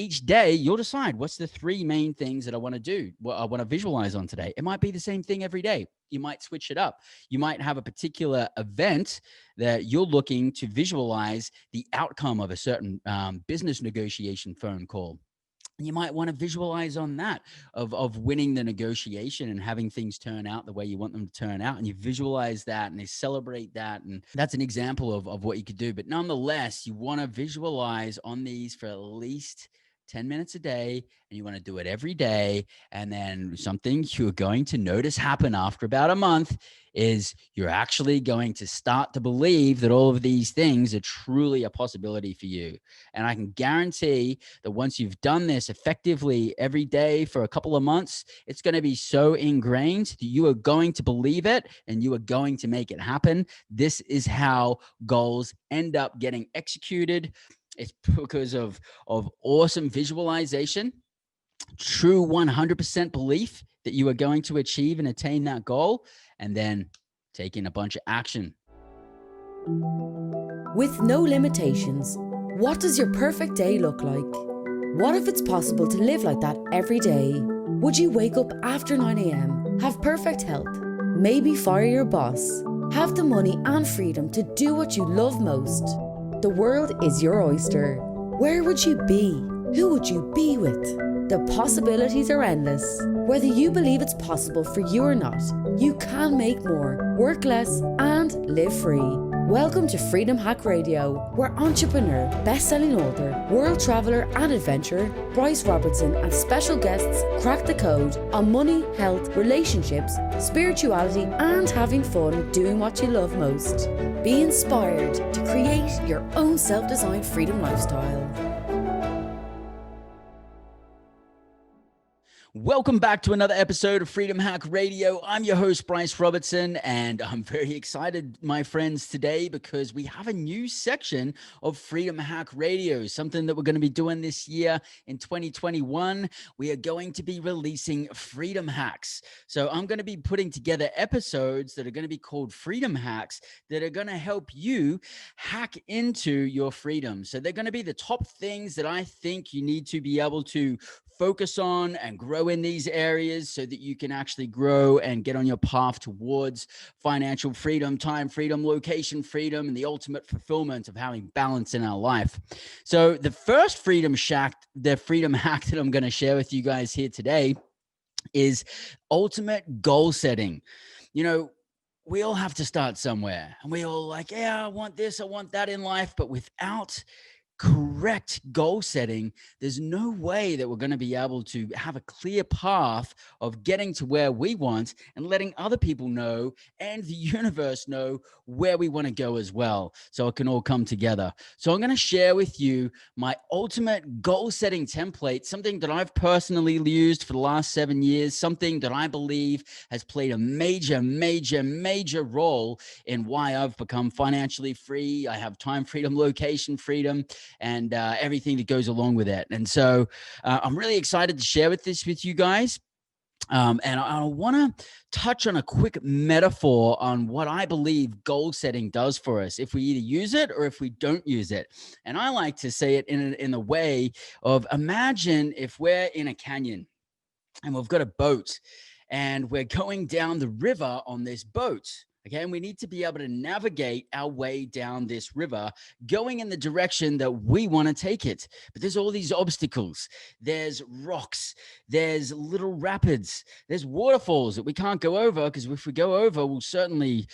each day you'll decide what's the three main things that I want to do, what I want to visualize on today. It might be the same thing every day. You might switch it up. You might have a particular event that you're looking to visualize the outcome of a certain business negotiation phone call. You might want to visualize on that of winning the negotiation and having things turn out the way you want them to turn out. And you visualize that and they celebrate that. And that's an example of what you could do. But nonetheless, you want to visualize on these for at least 10 minutes a day, and you want to do it every day. And then something you're going to notice happen after about a month is you're actually going to start to believe that all of these things are truly a possibility for you. And I can guarantee that once you've done this effectively every day for a couple of months, it's going to be so ingrained that you are going to believe it and you are going to make it happen. This is how goals end up getting executed. It's because of awesome visualization, true 100% belief that you are going to achieve and attain that goal, and then taking a bunch of action. With no limitations, what does your perfect day look like? What if it's possible to live like that every day? Would you wake up after 9 a.m., have perfect health, maybe fire your boss, have the money and freedom to do what you love most? The world is your oyster. Where would you be? Who would you be with? The possibilities are endless. Whether you believe it's possible for you or not, you can make more, work less, and live free. Welcome to Freedom Hack Radio, where entrepreneur, best-selling author, world traveler and adventurer, Bryce Robertson and special guests crack the code on money, health, relationships, spirituality, and having fun doing what you love most. Be inspired to create your own self-designed freedom lifestyle. Welcome back to another episode of Freedom Hack Radio. I'm your host, Bryce Robertson, and I'm very excited, my friends, today because we have a new section of Freedom Hack Radio, something that we're going to be doing this year in 2021. We are going to be releasing Freedom Hacks. So I'm going to be putting together episodes that are going to be called Freedom Hacks that are going to help you hack into your freedom. So they're going to be the top things that I think you need to be able to focus on and grow in these areas so that you can actually grow and get on your path towards financial freedom, time freedom, location freedom, and the ultimate fulfillment of having balance in our life. So the first freedom hack that I'm going to share with you guys here today is ultimate goal setting. You know, we all have to start somewhere, and we all like, yeah, I want this, I want that in life, but without correct goal setting, there's no way that we're going to be able to have a clear path of getting to where we want and letting other people know and the universe know where we want to go as well, so it can all come together. So I'm going to share with you my ultimate goal setting template, something that I've personally used for the last 7 years, something that I believe has played a major role in why I've become financially free. I have time freedom, location freedom, and everything that goes along with it. And so I'm really excited to share this with you guys. And I want to touch on a quick metaphor on what I believe goal setting does for us if we either use it or if we don't use it. And I like to say it in the way of, imagine if we're in a canyon and we've got a boat and we're going down the river on this boat. Okay, and we need to be able to navigate our way down this river, going in the direction that we want to take it. But there's all these obstacles. There's rocks. There's little rapids. There's waterfalls that we can't go over, because if we go over, we'll certainly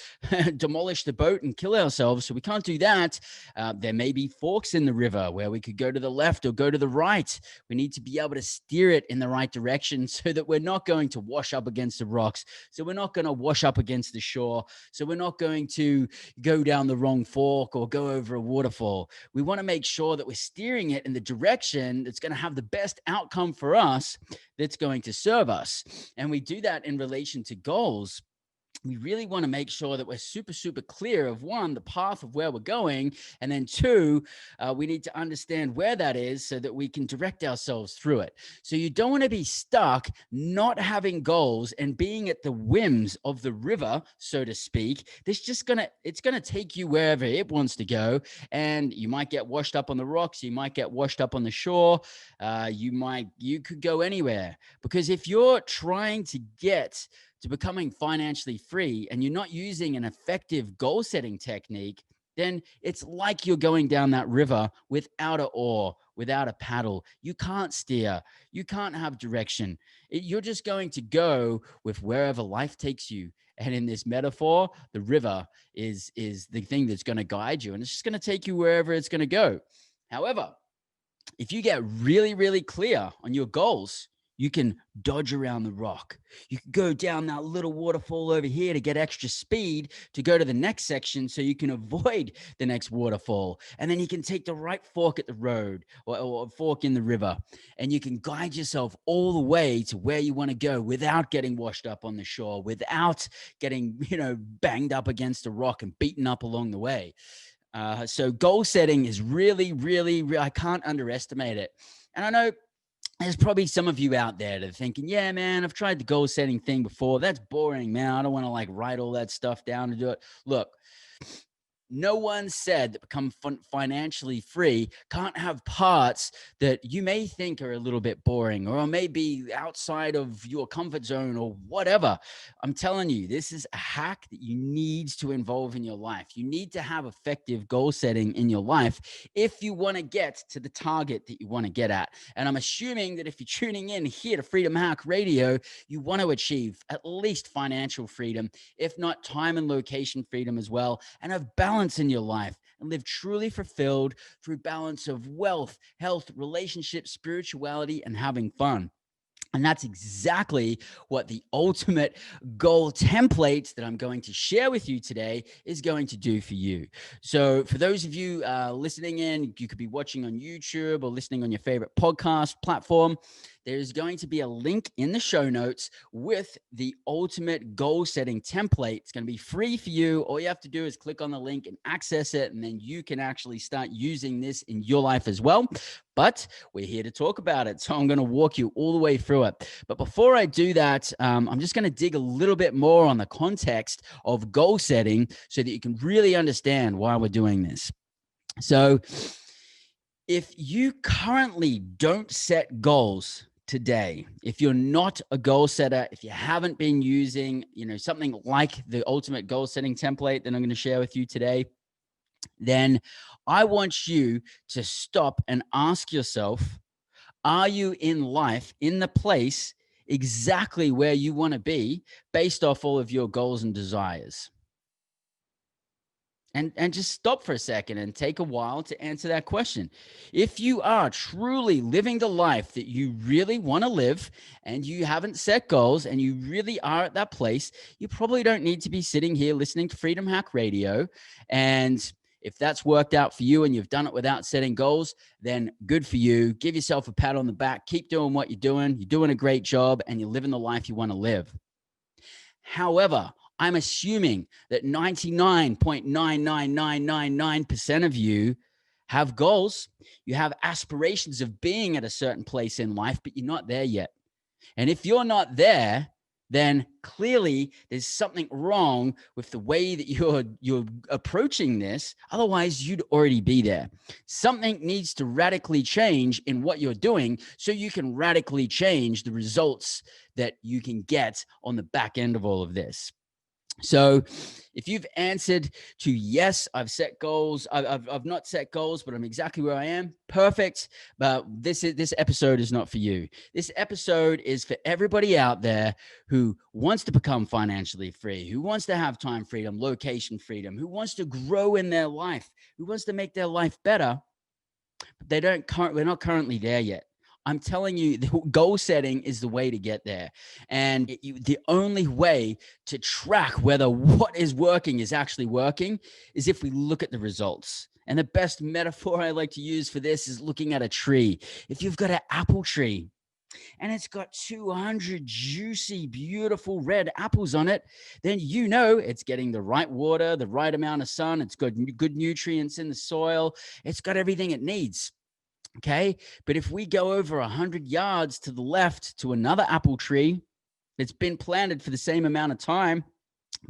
demolish the boat and kill ourselves. So we can't do that. There may be forks in the river where we could go to the left or go to the right. We need to be able to steer it in the right direction so that we're not going to wash up against the rocks. So we're not going to wash up against the shore. So we're not going to go down the wrong fork or go over a waterfall. We want to make sure that we're steering it in the direction that's going to have the best outcome for us, that's going to serve us. And we do that in relation to goals. we really want to make sure that we're super, super clear of one, the path of where we're going. And then two, we need to understand where that is so that we can direct ourselves through it. So you don't want to be stuck not having goals and being at the whims of the river, so to speak. It's going to take you wherever it wants to go. And you might get washed up on the rocks. You might get washed up on the shore. You could go anywhere, because if you're trying to get to becoming financially free and you're not using an effective goal setting technique, then it's like you're going down that river without an oar, without a paddle. You can't steer, you can't have direction. You're just going to go with wherever life takes you. And in this metaphor, the river is the thing that's going to guide you, and it's just going to take you wherever it's going to go. However, if you get really, really clear on your goals, you can dodge around the rock. You can go down that little waterfall over here to get extra speed to go to the next section so you can avoid the next waterfall. And then you can take the right fork at the road, or fork in the river, and you can guide yourself all the way to where you want to go without getting washed up on the shore, without getting, banged up against a rock and beaten up along the way. So goal setting is really, really, I can't underestimate it. And I know there's probably some of you out there that are thinking, yeah, man, I've tried the goal setting thing before. That's boring, man. I don't want to write all that stuff down to do it. Look, no one said that become financially free can't have parts that you may think are a little bit boring or maybe outside of your comfort zone or whatever. I'm telling you, this is a hack that you need to involve in your life. You need to have effective goal setting in your life if you want to get to the target that you want to get at. And I'm assuming that if you're tuning in here to Freedom Hack Radio, you want to achieve at least financial freedom, if not time and location freedom as well, and have balance in your life and live truly fulfilled through balance of wealth, health, relationships, spirituality, and having fun. And that's exactly what the ultimate goal template that I'm going to share with you today is going to do for you. So for those of you listening in, you could be watching on YouTube or listening on your favorite podcast platform. There's going to be a link in the show notes with the ultimate goal setting template. It's going to be free for you. All you have to do is click on the link and access it, and then you can actually start using this in your life as well. But we're here to talk about it, so I'm going to walk you all the way through it. But before I do that, I'm just going to dig a little bit more on the context of goal setting so that you can really understand why we're doing this. So if you currently don't set goals today, if you're not a goal setter, if you haven't been using, something like the ultimate goal setting template that I'm going to share with you today, then I want you to stop and ask yourself, are you in life, in the place exactly where you want to be based off all of your goals and desires? And just stop for a second and take a while to answer that question. If you are truly living the life that you really want to live and you haven't set goals and you really are at that place, you probably don't need to be sitting here listening to Freedom Hack Radio. And if that's worked out for you and you've done it without setting goals, then good for you. Give yourself a pat on the back. Keep doing what you're doing. You're doing a great job and you're living the life you want to live. However, I'm assuming that 99.99999% of you have goals. You have aspirations of being at a certain place in life, but you're not there yet. And if you're not there, then clearly there's something wrong with the way that you're approaching this. Otherwise, you'd already be there. Something needs to radically change in what you're doing so you can radically change the results that you can get on the back end of all of this. So if you've answered to yes, I've set goals, I've not set goals, but I'm exactly where I am, perfect. But this episode is not for you. This episode is for everybody out there who wants to become financially free, who wants to have time freedom, location freedom, who wants to grow in their life, who wants to make their life better, but we're not currently there yet. I'm telling you, the goal setting is the way to get there. And the only way to track whether what is working is actually working is if we look at the results. And the best metaphor I like to use for this is looking at a tree. If you've got an apple tree and it's got 200 juicy, beautiful red apples on it, then you know it's getting the right water, the right amount of sun. It's got good nutrients in the soil. It's got everything it needs. Okay. But if we go over 100 yards to the left to another apple tree that's been planted for the same amount of time,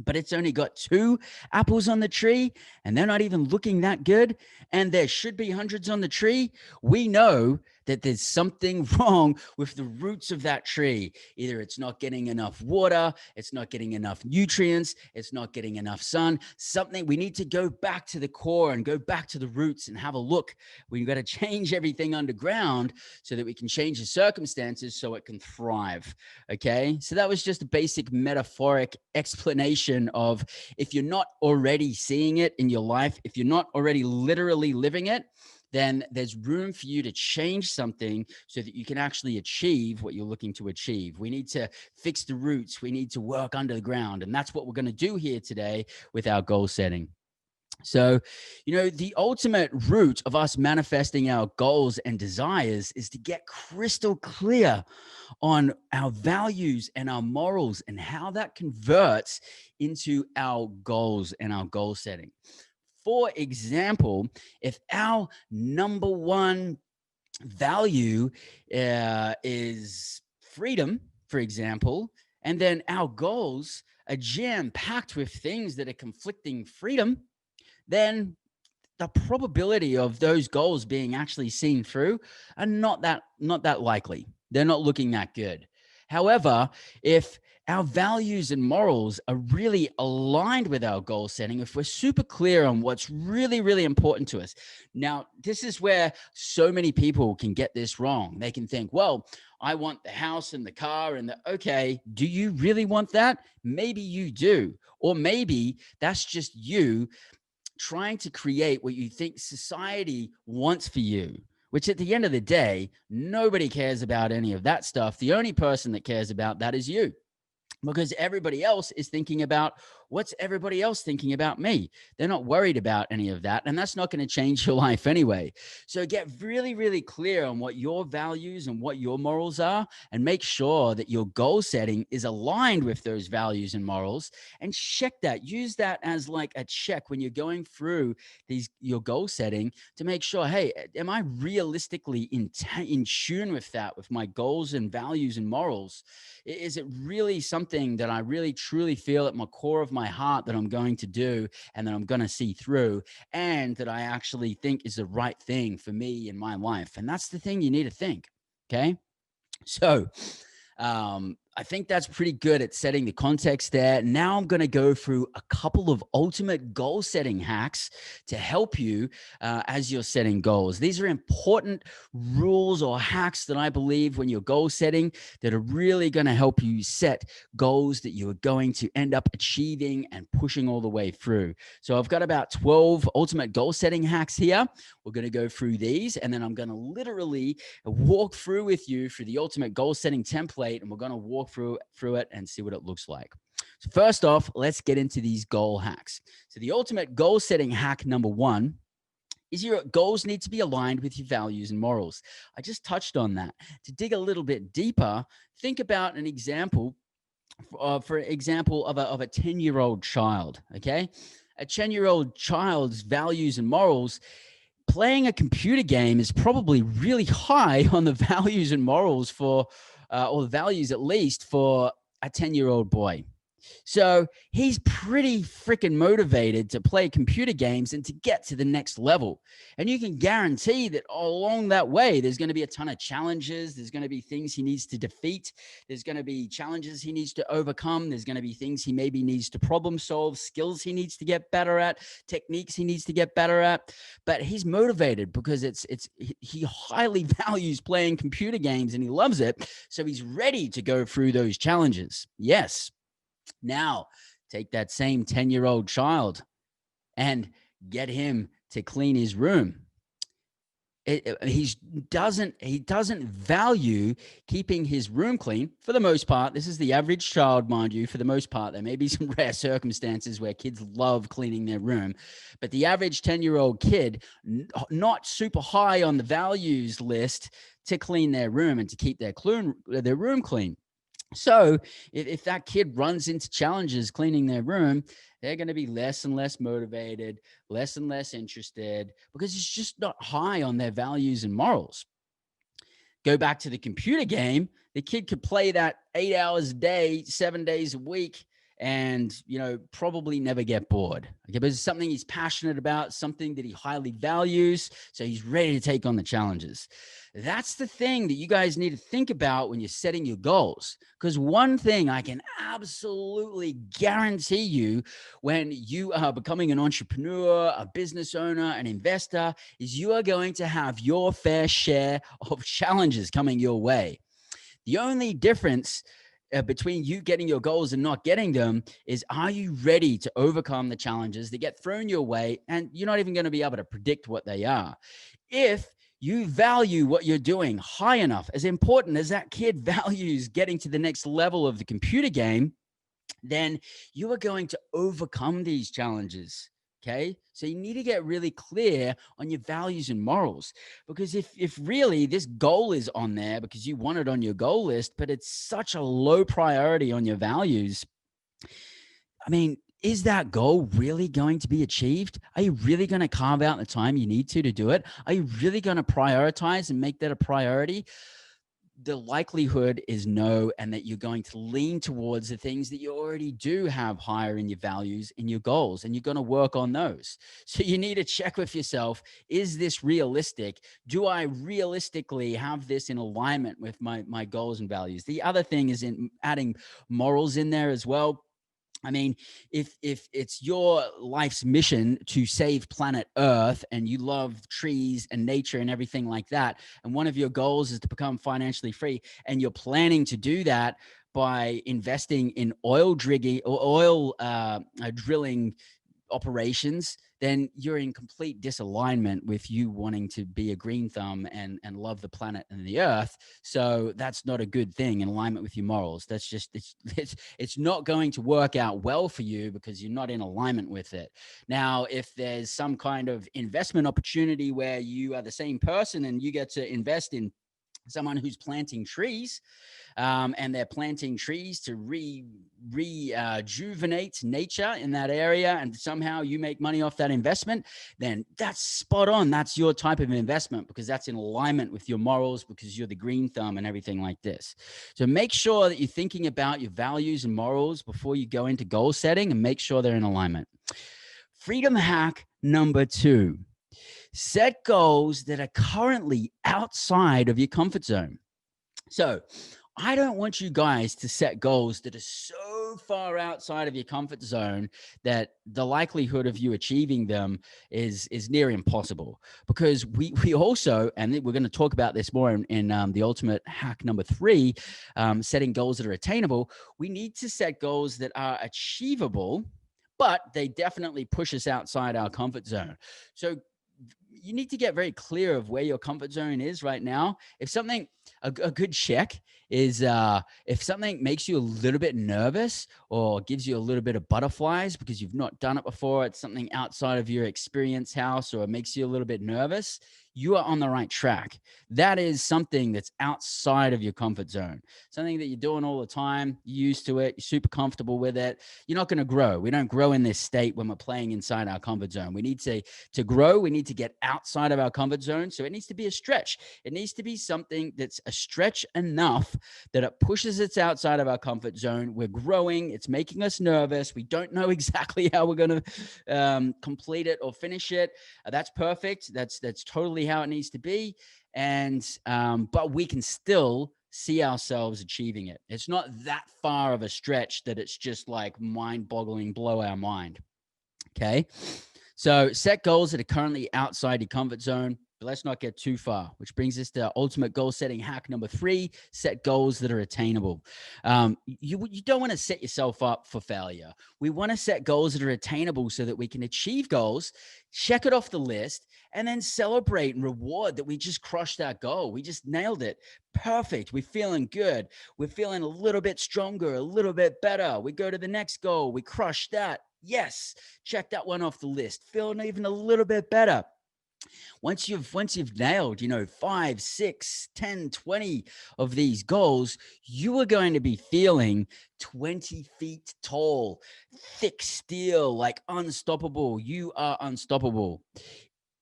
but it's only got 2 apples on the tree and they're not even looking that good, and there should be hundreds on the tree, we know that there's something wrong with the roots of that tree. Either it's not getting enough water, it's not getting enough nutrients, it's not getting enough sun. Something, we need to go back to the core and go back to the roots and have a look. We've got to change everything underground so that we can change the circumstances so it can thrive. Okay, so that was just a basic metaphoric explanation of, if you're not already seeing it in your life, if you're not already literally living it, then there's room for you to change something so that you can actually achieve what you're looking to achieve. We need to fix the roots. We need to work under the ground. And that's what we're going to do here today with our goal setting. So, the ultimate root of us manifesting our goals and desires is to get crystal clear on our values and our morals and how that converts into our goals and our goal setting. For example, if our number one value is freedom, for example, and then our goals are jam-packed with things that are conflicting freedom, then the probability of those goals being actually seen through are not that likely. They're not looking that good. However, if our values and morals are really aligned with our goal setting, if we're super clear on what's really, really important to us. Now, this is where so many people can get this wrong. They can think, well, I want the house and the car and okay, do you really want that? Maybe you do. Or maybe that's just you trying to create what you think society wants for you, which at the end of the day, nobody cares about any of that stuff. The only person that cares about that is you, because everybody else is thinking about what's everybody else thinking about me. They're not worried about any of that. And that's not going to change your life anyway. So get really, really clear on what your values and what your morals are, and make sure that your goal setting is aligned with those values and morals, and check that. Use that as like a check when you're going through your goal setting to make sure, hey, am I realistically in tune with that, with my goals and values and morals? Is it really something that I really truly feel at my core of my heart that I'm going to do and that I'm going to see through, and that I actually think is the right thing for me in my life? And that's the thing you need to think. Okay. So, I think that's pretty good at setting the context there. Now I'm going to go through a couple of ultimate goal setting hacks to help you as you're setting goals. These are important rules or hacks that I believe when you're goal setting that are really going to help you set goals that you are going to end up achieving and pushing all the way through. So I've got about 12 ultimate goal setting hacks here. We're going to go through these, and then I'm going to literally walk through with you through the ultimate goal setting template, and we're going to walk through it and see what it looks like. So first off, let's get into these goal hacks. So the ultimate goal setting hack number 1 is your goals need to be aligned with your values and morals. I just touched on that. To dig a little bit deeper, think about an example, for example, of a 10-year-old child, okay? A 10-year-old child's values and morals, playing a computer game is probably really high on the values and morals for, or the values at least for a 10-year-old boy. So he's pretty freaking motivated to play computer games and to get to the next level. And you can guarantee that along that way, there's going to be a ton of challenges. There's going to be things he needs to defeat. There's going to be challenges he needs to overcome. There's going to be things he maybe needs to problem solve, skills he needs to get better at, techniques he needs to get better at. But he's motivated because he highly values playing computer games and he loves it. So he's ready to go through those challenges. Yes. Now, take that same 10-year-old child and get him to clean his room. He doesn't value keeping his room clean for the most part. This is the average child, mind you, for the most part. There may be some rare circumstances where kids love cleaning their room, but the average 10-year-old kid, not super high on the values list to clean their room and to keep their room clean. So if that kid runs into challenges cleaning their room, they're going to be less and less motivated, less and less interested, because it's just not high on their values and morals. Go back to the computer game, the kid could play that 8 hours a day, 7 days a week, and probably never get bored. Okay, but it's something he's passionate about, something that he highly values, so he's ready to take on the challenges. That's the thing that you guys need to think about when you're setting your goals, because one thing I can absolutely guarantee you when you are becoming an entrepreneur, a business owner, an investor, is you are going to have your fair share of challenges coming your way. The only difference between you getting your goals and not getting them is, are you ready to overcome the challenges that get thrown your way? And you're not even going to be able to predict what they are. If you value what you're doing high enough, as important as that kid values getting to the next level of the computer game, then you are going to overcome these challenges. Okay. So you need to get really clear on your values and morals, because if really this goal is on there because you want it on your goal list, but it's such a low priority on your values, I mean, is that goal really going to be achieved? Are you really going to carve out the time you need to do it? Are you really going to prioritize and make that a priority? The likelihood is no, and that you're going to lean towards the things that you already do have higher in your values, in your goals, and you're going to work on those. So you need to check with yourself, is this realistic? Do I realistically have this in alignment with my goals and values? The other thing is in adding morals in there as well. I mean, if it's your life's mission to save planet Earth and you love trees and nature and everything like that, and one of your goals is to become financially free, and you're planning to do that by investing in oil drilling operations, then you're in complete disalignment with you wanting to be a green thumb and love the planet and the earth. So that's not a good thing in alignment with your morals. That's just it's not going to work out well for you because you're not in alignment with it. Now, if there's some kind of investment opportunity where you are the same person and you get to invest in someone who's planting trees, and they're planting trees to rejuvenate nature in that area, and somehow you make money off that investment, then that's spot on. That's your type of investment, because that's in alignment with your morals, because you're the green thumb and everything like this. So make sure that you're thinking about your values and morals before you go into goal setting, and make sure they're in alignment. Freedom hack number 2. Set goals that are currently outside of your comfort zone. So I don't want you guys to set goals that are so far outside of your comfort zone that the likelihood of you achieving them is near impossible. Because we also, and we're going to talk about this more in the ultimate hack number 3, setting goals that are attainable. We need to set goals that are achievable, but they definitely push us outside our comfort zone. So you need to get very clear of where your comfort zone is right now. If something, a good check is if something makes you a little bit nervous or gives you a little bit of butterflies because you've not done it before, it's something outside of your experience house, or it makes you a little bit nervous, you are on the right track. That is something that's outside of your comfort zone, something that you're doing all the time. You're used to it. You're super comfortable with it. You're not going to grow. We don't grow in this state when we're playing inside our comfort zone. We need to grow. We need to get outside of our comfort zone. So it needs to be a stretch. It needs to be something that's a stretch enough that it pushes us outside of our comfort zone. We're growing. It's making us nervous. We don't know exactly how we're going to complete it or finish it. That's perfect. That's totally how it needs to be. And but we can still see ourselves achieving it. It's not that far of a stretch that it's just like mind-boggling, blow our mind. Okay. So set goals that are currently outside your comfort zone, but let's not get too far, which brings us to ultimate goal setting hack number 3, set goals that are attainable. You don't want to set yourself up for failure. We want to set goals that are attainable so that we can achieve goals, check it off the list, and then celebrate and reward that we just crushed that goal. We just nailed it. Perfect. We're feeling good. We're feeling a little bit stronger, a little bit better. We go to the next goal. We crush that. Yes, check that one off the list. Feeling even a little bit better. Once you've nailed, 5, 6, 10, 20 of these goals, you are going to be feeling 20 feet tall, thick steel, like unstoppable. You are unstoppable.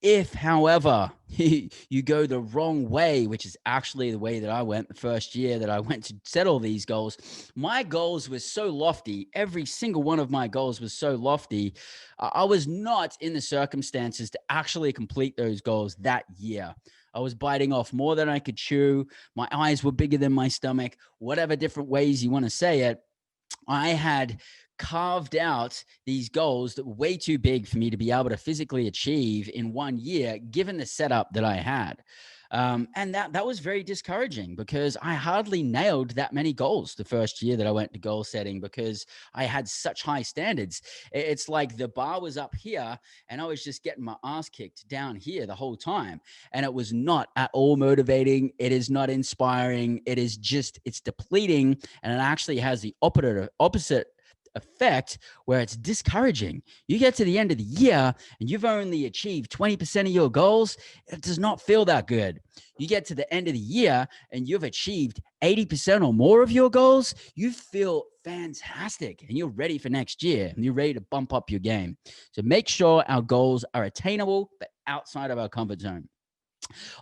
If, however, you go the wrong way, which is actually the way that I went the first year that I went to set all these goals, my goals were so lofty. Every single one of my goals was so lofty. I was not in the circumstances to actually complete those goals that year. I was biting off more than I could chew. My eyes were bigger than my stomach, whatever different ways you want to say it. I had carved out these goals that were way too big for me to be able to physically achieve in 1 year, given the setup that I had. And that was very discouraging because I hardly nailed that many goals the first year that I went to goal setting because I had such high standards. It's like the bar was up here and I was just getting my ass kicked down here the whole time. And it was not at all motivating. It is not inspiring. It's depleting. And it actually has the opposite effect where it's discouraging. You get to the end of the year and you've only achieved 20% of your goals. It does not feel that good. You get to the end of the year and you've achieved 80% or more of your goals. You feel fantastic and you're ready for next year and you're ready to bump up your game. So make sure our goals are attainable, but outside of our comfort zone.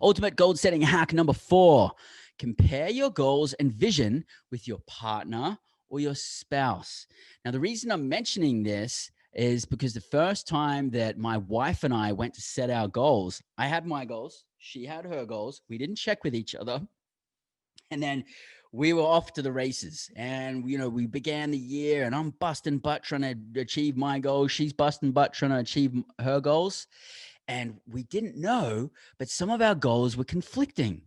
Ultimate goal setting hack number 4, compare your goals and vision with your partner or your spouse. Now, the reason I'm mentioning this is because the first time that my wife and I went to set our goals, I had my goals, she had her goals. We didn't check with each other. And then we were off to the races. And, we began the year and I'm busting butt trying to achieve my goals. She's busting butt trying to achieve her goals. And we didn't know, but some of our goals were conflicting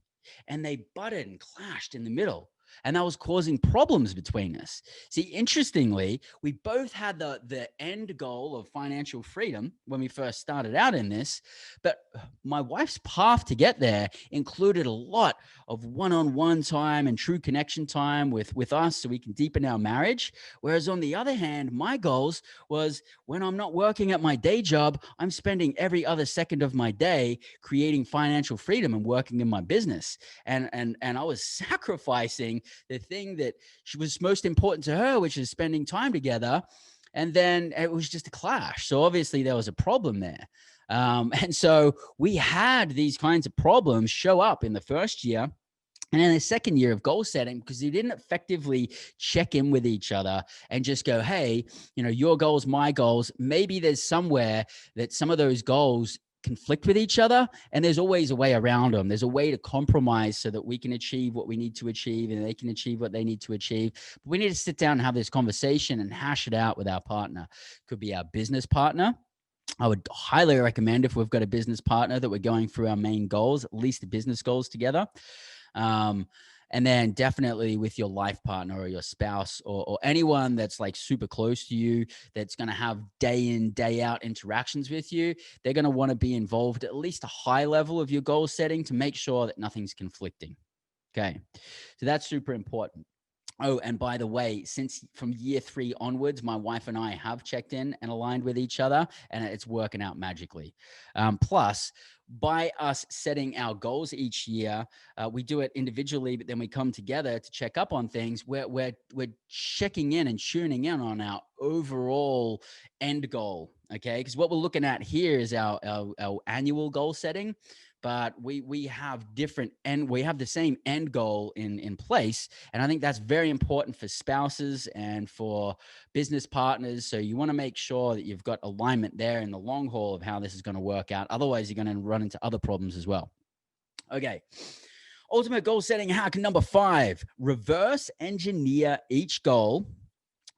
and they butted and clashed in the middle. And that was causing problems between us. See, interestingly, we both had the end goal of financial freedom when we first started out in this, but my wife's path to get there included a lot of one-on-one time and true connection time with us so we can deepen our marriage. Whereas on the other hand, my goals was when I'm not working at my day job, I'm spending every other second of my day creating financial freedom and working in my business. And I was sacrificing the thing that was most important to her, which is spending time together. And then it was just a clash. So obviously there was a problem there. And so we had these kinds of problems show up in the first year. And in the second year of goal setting, because we didn't effectively check in with each other and just go, hey, your goals, my goals, maybe there's somewhere that some of those goals conflict with each other, and there's always a way around them. There's a way to compromise so that we can achieve what we need to achieve and they can achieve what they need to achieve. But we need to sit down and have this conversation and hash it out with our partner. Could be our business partner. I would highly recommend, if we've got a business partner, that we're going through our main goals, at least the business goals together. And then definitely with your life partner or your spouse or anyone that's like super close to you, that's going to have day in, day out interactions with you. They're going to want to be involved at least a high level of your goal setting to make sure that nothing's conflicting. Okay. So that's super important. Oh, and by the way, since from year 3 onwards, my wife and I have checked in and aligned with each other, and it's working out magically. Plus, by us setting our goals each year, we do it individually, but then we come together to check up on things. We're checking in and tuning in on our overall end goal. Okay, because what we're looking at here is our annual goal setting. But we have different, and we have the same end goal in place. And I think that's very important for spouses and for business partners. So you want to make sure that you've got alignment there in the long haul of how this is going to work out. Otherwise, you're going to run into other problems as well. Okay. Ultimate goal setting hack number 5, reverse engineer each goal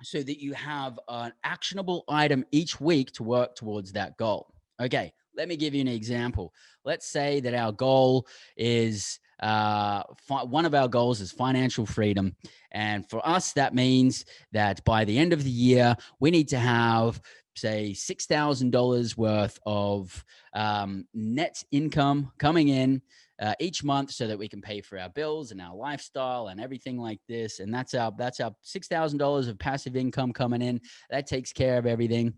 so that you have an actionable item each week to work towards that goal. Okay. Let me give you an example. Let's say that our goal is one of our goals is financial freedom. And for us, that means that by the end of the year, we need to have, say, $6,000 worth of net income coming in each month so that we can pay for our bills and our lifestyle and everything like this. And that's our $6,000 of passive income coming in. That takes care of everything.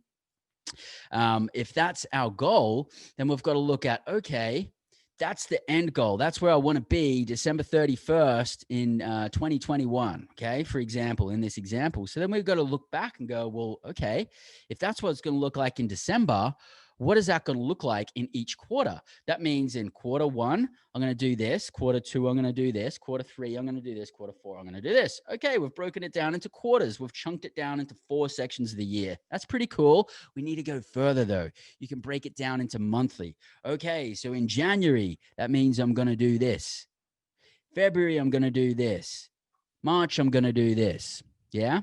If that's our goal, then we've got to look at, okay, that's the end goal. That's where I want to be December 31st in 2021. Okay. For example, in this example. So then we've got to look back and go, well, okay, if that's what it's going to look like in December, what is that going to look like in each quarter? That means in quarter one, I'm going to do this. Quarter two, I'm going to do this. Quarter three, I'm going to do this. Quarter four, I'm going to do this. Okay, we've broken it down into quarters. We've chunked it down into 4 sections of the year. That's pretty cool. We need to go further though. You can break it down into monthly. Okay, so in January, that means I'm going to do this. February, I'm going to do this. March, I'm going to do this. Yeah.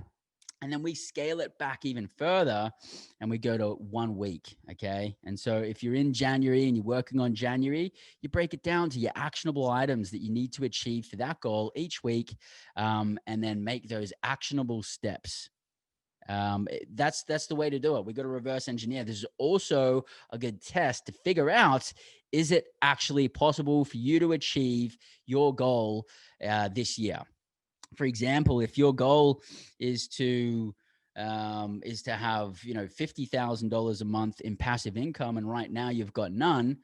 And then we scale it back even further and we go to 1 week. Okay. And so if you're in January and you're working on January, you break it down to your actionable items that you need to achieve for that goal each week, and then make those actionable steps. That's the way to do it. We got to reverse engineer. This is also a good test to figure out, is it actually possible for you to achieve your goal this year? For example, if your goal is to have, $50,000 a month in passive income, and right now you've got none,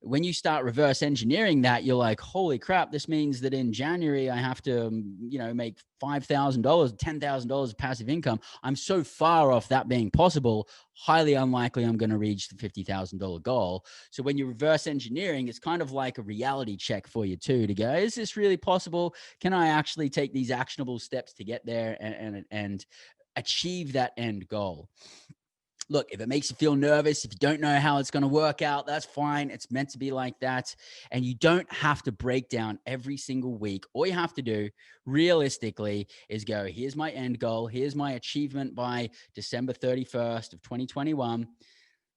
when you start reverse engineering that, you're like, holy crap, this means that in January I have to, make $5,000, $10,000 of passive income. I'm so far off that being possible, highly unlikely I'm going to reach the $50,000 goal. So when you're reverse engineering, it's kind of like a reality check for you too, to go, is this really possible? Can I actually take these actionable steps to get there and achieve that end goal? Look, if it makes you feel nervous, if you don't know how it's going to work out, that's fine. It's meant to be like that. And you don't have to break down every single week. All you have to do realistically is go, here's my end goal. Here's my achievement by December 31st of 2021.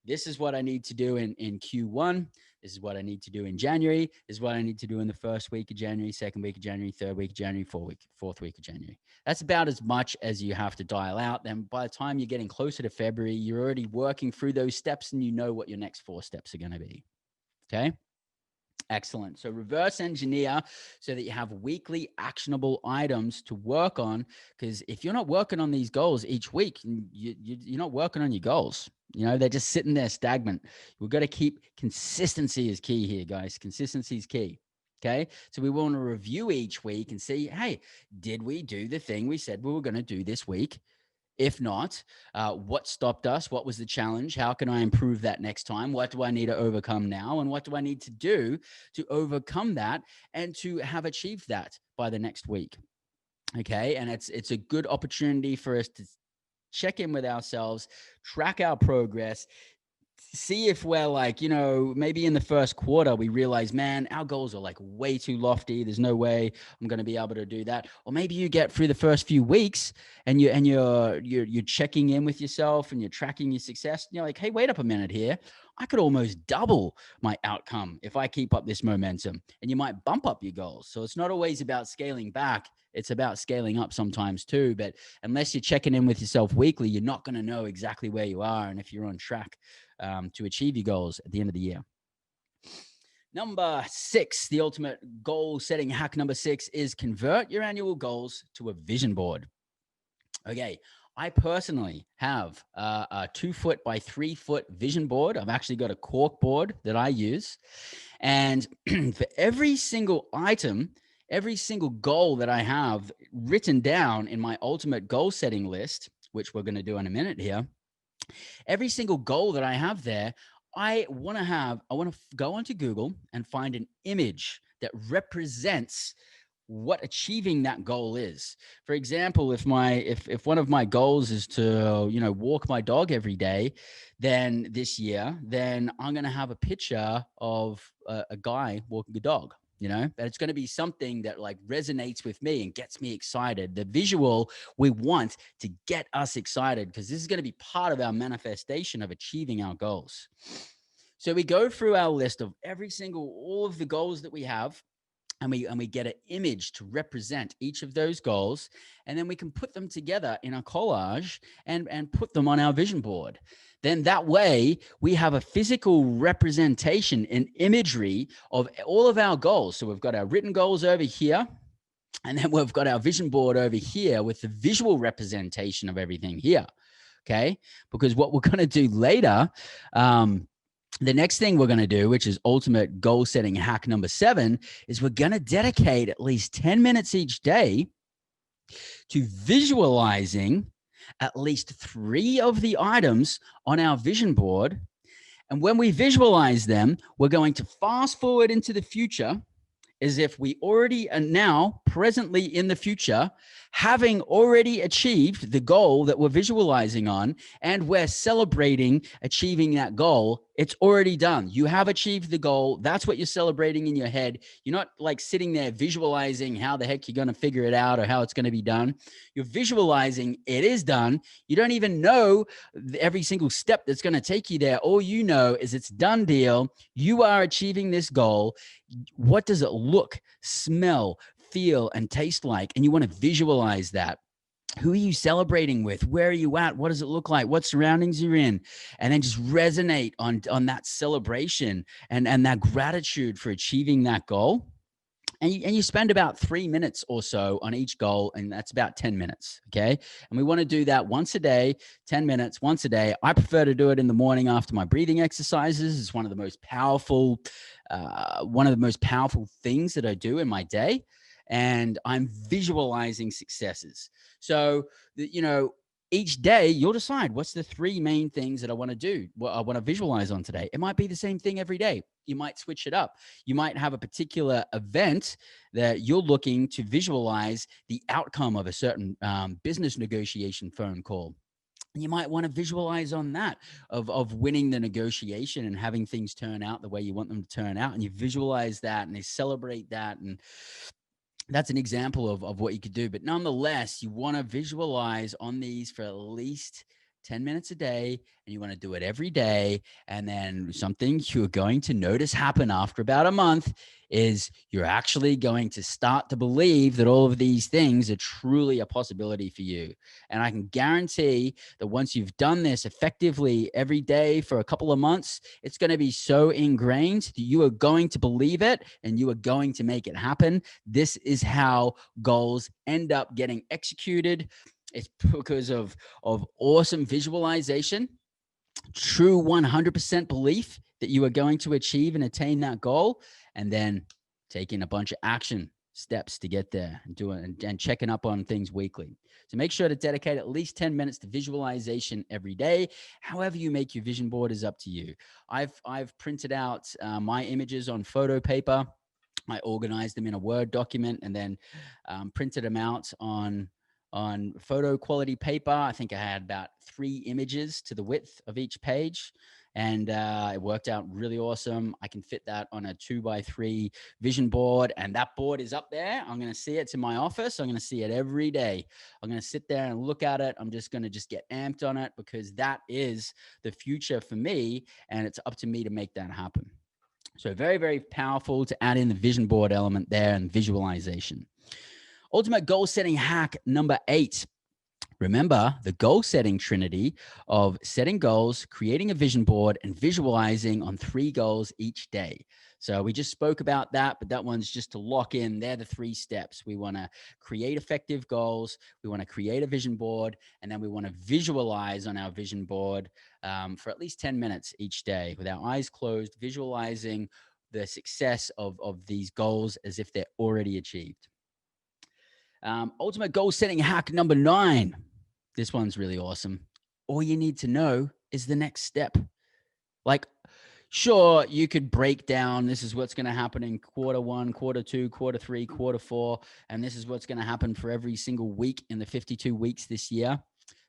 This is what I need to do in Q1. This is what I need to do in January. This is what I need to do in the first week of January, second week of January, third week of January, fourth week of January. That's about as much as you have to dial out. Then by the time you're getting closer to February, you're already working through those steps and you know what your next 4 steps are going to be. Okay. Excellent. So reverse engineer so that you have weekly actionable items to work on. Because if you're not working on these goals each week, you're not working on your goals. They're just sitting there stagnant. We've got to keep consistency is key here, guys. Consistency is key. Okay. So we want to review each week and see, hey, did we do the thing we said we were going to do this week? If not, what stopped us? What was the challenge? How can I improve that next time? What do I need to overcome now? And what do I need to do to overcome that and to have achieved that by the next week? Okay. And it's a good opportunity for us to check in with ourselves, track our progress, see if we're like, maybe in the first quarter, we realize, man, our goals are like way too lofty. There's no way I'm going to be able to do that. Or maybe you get through the first few weeks and you're checking in with yourself and you're tracking your success. And you're like, hey, wait up a minute here. I could almost double my outcome if I keep up this momentum, and you might bump up your goals. So it's not always about scaling back. It's about scaling up sometimes too. But unless you're checking in with yourself weekly, you're not going to know exactly where you are and if you're on track to achieve your goals at the end of the year. Number 6, the ultimate goal setting hack number 6 is convert your annual goals to a vision board. Okay. I personally have a 2-foot by 3-foot vision board. I've actually got a cork board that I use. And for every single item, every single goal that I have written down in my ultimate goal setting list, which we're going to do in a minute here, every single goal that I have there, I want to go onto Google and find an image that represents what achieving that goal is. For example, if one of my goals is to, walk my dog every day, then this year, then I'm going to have a picture of a guy walking a dog. That it's going to be something that like resonates with me and gets me excited. The visual we want to get us excited, because this is going to be part of our manifestation of achieving our goals. So we go through our list of all of the goals that we have, and we get an image to represent each of those goals, and then we can put them together in a collage and put them on our vision board. Then that way we have a physical representation and imagery of all of our goals. So we've got our written goals over here, and then we've got our vision board over here with the visual representation of everything here. Okay. Because what we're going to do later, the next thing we're going to do, which is ultimate goal setting hack number 7, is we're going to dedicate at least 10 minutes each day to visualizing at least 3 of the items on our vision board. And when we visualize them, we're going to fast forward into the future as if we already are now presently in the future, having already achieved the goal that we're visualizing on, and we're celebrating achieving that goal. It's already done. You have achieved the goal. That's what you're celebrating in your head. You're not like sitting there visualizing how the heck you're going to figure it out or how it's going to be done. You're visualizing it is done. You don't even know every single step that's going to take you there. All you know is it's done deal. You are achieving this goal. What does it look, smell, feel, and taste like? And you want to visualize that. Who are you celebrating with? Where are you at? What does it look like? What surroundings you're in? And then just resonate on that celebration and that gratitude for achieving that goal. And you spend about 3 minutes or so on each goal, and that's about 10 minutes, okay? And we want to do that once a day, 10 minutes, once a day. I prefer to do it in the morning after my breathing exercises. It's one of the most powerful things that I do in my day. And I'm visualizing successes. So, each day you'll decide what's the 3 main things that I want to do, what I want to visualize on today. It might be the same thing every day. You might switch it up. You might have a particular event that you're looking to visualize the outcome of a certain business negotiation phone call. You might want to visualize on that of winning the negotiation and having things turn out the way you want them to turn out. And you visualize that and they celebrate that. And that's an example of what you could do. But nonetheless, you want to visualize on these for at least 10 minutes a day, and you want to do it every day. And then something you're going to notice happen after about a month is you're actually going to start to believe that all of these things are truly a possibility for you. And I can guarantee that once you've done this effectively every day for a couple of months, it's going to be so ingrained that you are going to believe it and you are going to make it happen. This is how goals end up getting executed. It's because of awesome visualization, true 100% belief that you are going to achieve and attain that goal, and then taking a bunch of action steps to get there and doing and checking up on things weekly. So make sure to dedicate at least 10 minutes to visualization every day. However you make your vision board is up to you. I've printed out my images on photo paper. I organized them in a Word document and then printed them out on photo quality paper. I think I had about 3 images to the width of each page. And it worked out really awesome. I can fit that on a 2x3 vision board. And that board is up there. I'm going to see it. It's in my office. I'm going to see it every day. I'm going to sit there and look at it. I'm just going to get amped on it because that is the future for me. And it's up to me to make that happen. So very, very powerful to add in the vision board element there and visualization. Ultimate goal setting hack number 8. Remember the goal setting trinity of setting goals, creating a vision board, and visualizing on 3 goals each day. So we just spoke about that, but that one's just to lock in. They're the 3 steps. We want to create effective goals. We want to create a vision board, and then we want to visualize on our vision board for at least 10 minutes each day with our eyes closed, visualizing the success of these goals as if they're already achieved. Ultimate goal setting hack number 9. This one's really awesome. All you need to know is the next step. Like, sure, you could break down, this is what's going to happen in quarter 1, quarter 2, quarter 3, quarter 4, and this is what's going to happen for every single week in the 52 weeks this year.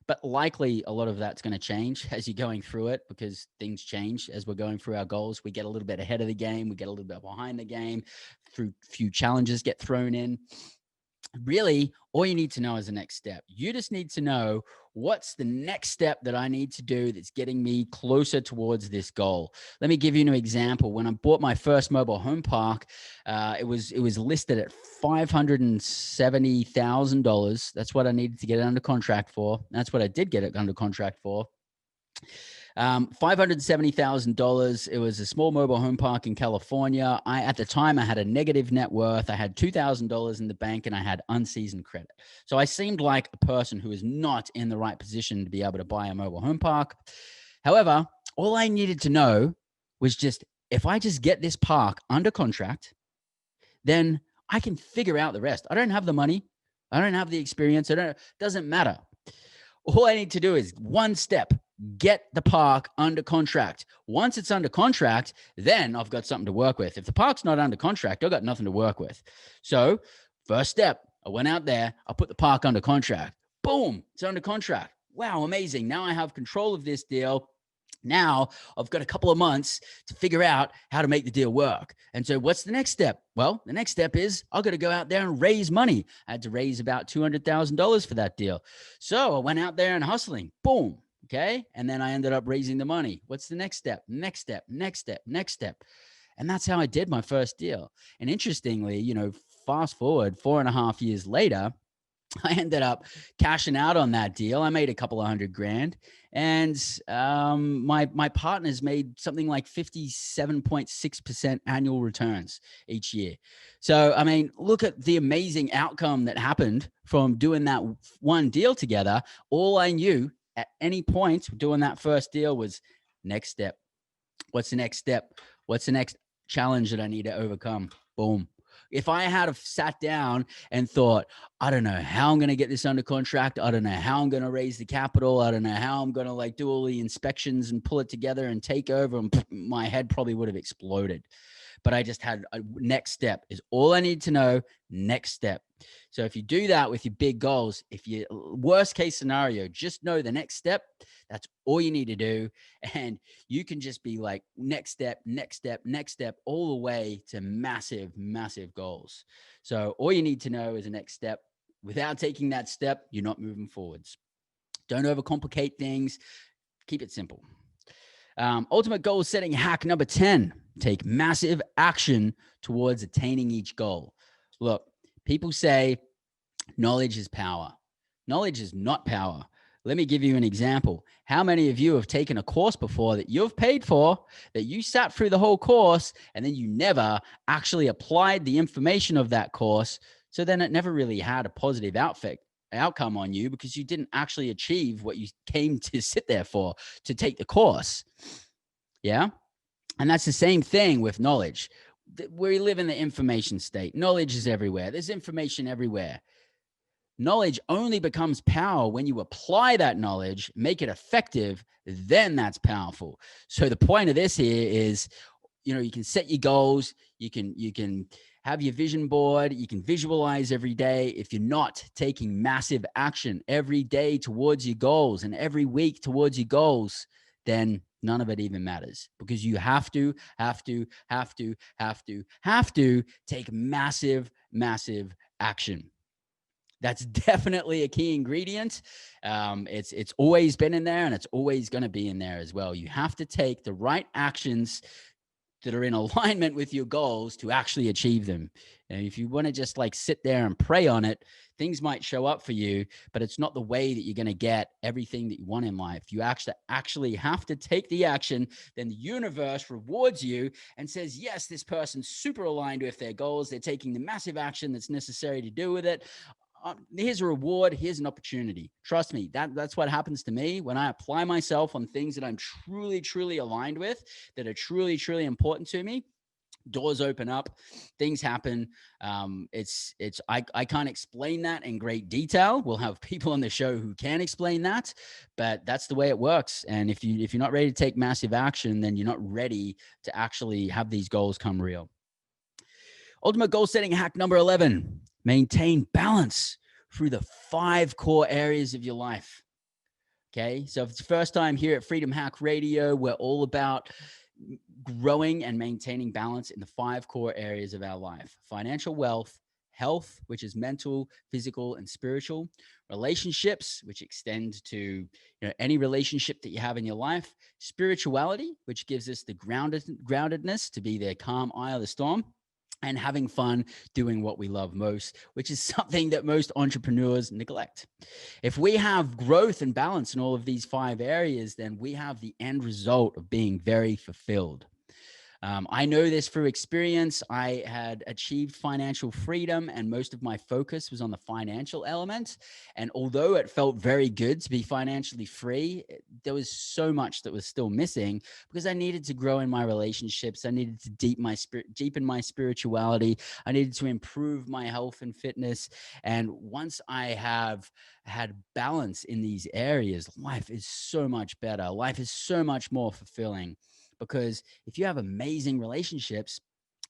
But likely a lot of that's going to change as you're going through it because things change as we're going through our goals. We get a little bit ahead of the game. We get a little bit behind the game. Through few challenges get thrown in. Really, all you need to know is the next step. You just need to know what's the next step that I need to do that's getting me closer towards this goal. Let me give you an example. When I bought my first mobile home park, it was listed at $570,000. That's what I needed to get it under contract for. That's what I did get it under contract for. $570,000. It was a small mobile home park in California. At the time, I had a negative net worth. I had $2,000 in the bank and I had unseasoned credit. So I seemed like a person who is not in the right position to be able to buy a mobile home park. However, all I needed to know was just, if I just get this park under contract, then I can figure out the rest. I don't have the money. I don't have the experience. Doesn't matter. All I need to do is one step, get the park under contract. Once it's under contract, then I've got something to work with. If the park's not under contract, I've got nothing to work with. So first step, I went out there, I put the park under contract. Boom, it's under contract. Wow, amazing. Now I have control of this deal. Now I've got a couple of months to figure out how to make the deal work. And so what's the next step? Well, the next step is I've got to go out there and raise money. I had to raise about $200,000 for that deal. So I went out there and hustling. Boom. Okay. And then I ended up raising the money. What's the next step? Next step, next step, next step. And that's how I did my first deal. And interestingly, fast forward 4.5 years later, I ended up cashing out on that deal. I made a couple of $100,000, and my partners made something like 57.6% annual returns each year. So, I mean, look at the amazing outcome that happened from doing that one deal together. All I knew at any point doing that first deal was next step. What's the next step? What's the next challenge that I need to overcome? Boom. If I had sat down and thought, I don't know how I'm going to get this under contract. I don't know how I'm going to raise the capital. I don't know how I'm going to do all the inspections and pull it together and take over. And my head probably would have exploded. But I just had a next step is all I need to know. Next step. So if you do that with your big goals, if you worst case scenario, just know the next step. That's all you need to do. And you can just be like next step, next step, next step, all the way to massive, massive goals. So all you need to know is the next step. Without taking that step, you're not moving forwards. Don't overcomplicate things. Keep it simple. Ultimate goal setting hack number 10, take massive action towards attaining each goal. Look, people say knowledge is power. Knowledge is not power. Let me give you an example. How many of you have taken a course before that you've paid for, that you sat through the whole course, and then you never actually applied the information of that course? So then it never really had a positive outcome on you because you didn't actually achieve what you came to sit there for, to take the course. Yeah. And that's the same thing with knowledge. We live in the information state. Knowledge is everywhere. There's information everywhere. Knowledge only becomes power when you apply that knowledge, make it effective, then that's powerful. So the point of this here is, you can set your goals, you can have your vision board, you can visualize every day. If you're not taking massive action every day towards your goals and every week towards your goals, then none of it even matters, because you have to take massive, massive action. That's definitely a key ingredient. It's always been in there, and it's always going to be in there as well. You have to take the right actions that are in alignment with your goals to actually achieve them. And if you want to just sit there and pray on it, things might show up for you, but it's not the way that you're going to get everything that you want in life. You actually have to take the action. Then the universe rewards you and says, yes, this person's super aligned with their goals. They're taking the massive action that's necessary to do with it. Here's a reward. Here's an opportunity. Trust me, that's what happens to me when I apply myself on things that I'm truly, truly aligned with, that are truly, truly important to me. Doors open up, things happen. I can't explain that in great detail. We'll have people on the show who can explain that, but that's the way it works. And if you're not ready to take massive action, then you're not ready to actually have these goals come real. Ultimate goal setting hack number 11, maintain balance through the 5 core areas of your life. Okay. So if it's the first time here at Freedom Hack Radio, we're all about growing and maintaining balance in the 5 core areas of our life: financial wealth, health, which is mental, physical, and spiritual; relationships, which extend to any relationship that you have in your life; spirituality, which gives us the groundedness to be the calm eye of the storm; and having fun doing what we love most, which is something that most entrepreneurs neglect. If we have growth and balance in all of these 5 areas, then we have the end result of being very fulfilled. I know this through experience. I had achieved financial freedom, and most of my focus was on the financial element. And although it felt very good to be financially free, there was so much that was still missing because I needed to grow in my relationships. I needed to deepen my spirituality. I needed to improve my health and fitness. And once I have had balance in these areas, life is so much better. Life is so much more fulfilling because if you have amazing relationships,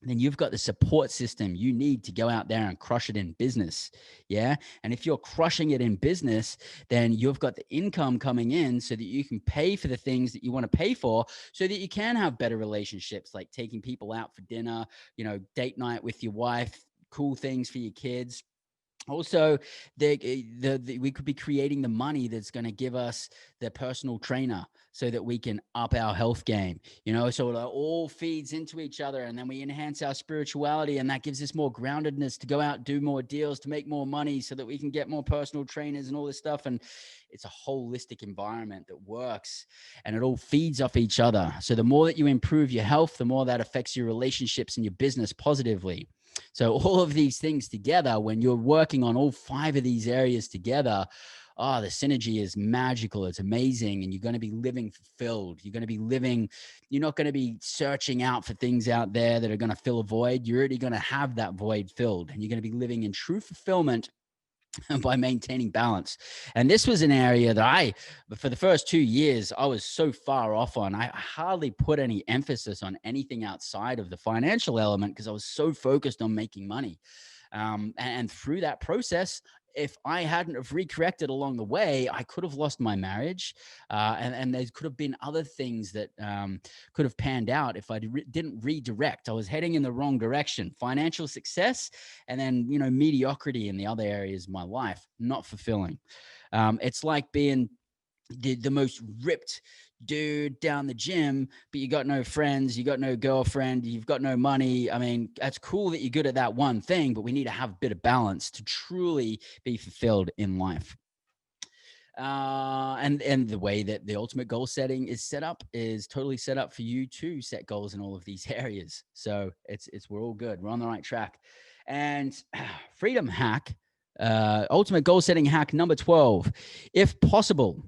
then you've got the support system you need to go out there and crush it in business. Yeah. And if you're crushing it in business, then you've got the income coming in so that you can pay for the things that you want to pay for so that you can have better relationships, like taking people out for dinner, date night with your wife, cool things for your kids. Also, we could be creating the money that's going to give us the personal trainer so that we can up our health game, so it all feeds into each other, and then we enhance our spirituality, and that gives us more groundedness to go out, do more deals, to make more money so that we can get more personal trainers and all this stuff. And it's a holistic environment that works, and it all feeds off each other. So the more that you improve your health, the more that affects your relationships and your business positively. So all of these things together, when you're working on all 5 of these areas together, the synergy is magical. It's amazing. And you're going to be living fulfilled. You're going to be living, you're not going to be searching out for things out there that are going to fill a void. You're already going to have that void filled, and you're going to be living in true fulfillment by maintaining balance. And this was an area that for the first 2 years, I was so far off on. I hardly put any emphasis on anything outside of the financial element because I was so focused on making money. And through that process, if I hadn't have recorrected along the way, I could have lost my marriage, and there could have been other things that could have panned out if I didn't redirect. I was heading in the wrong direction. Financial success, and then mediocrity in the other areas of my life, not fulfilling. It's like being the most ripped dude down the gym, but you got no friends, you got no girlfriend, you've got no money. I mean, that's cool that you're good at that one thing, but we need to have a bit of balance to truly be fulfilled in life. And the way that the ultimate goal setting is set up is totally set up for you to set goals in all of these areas. So we're all good. We're on the right track. And freedom hack, ultimate goal setting hack number 12, if possible,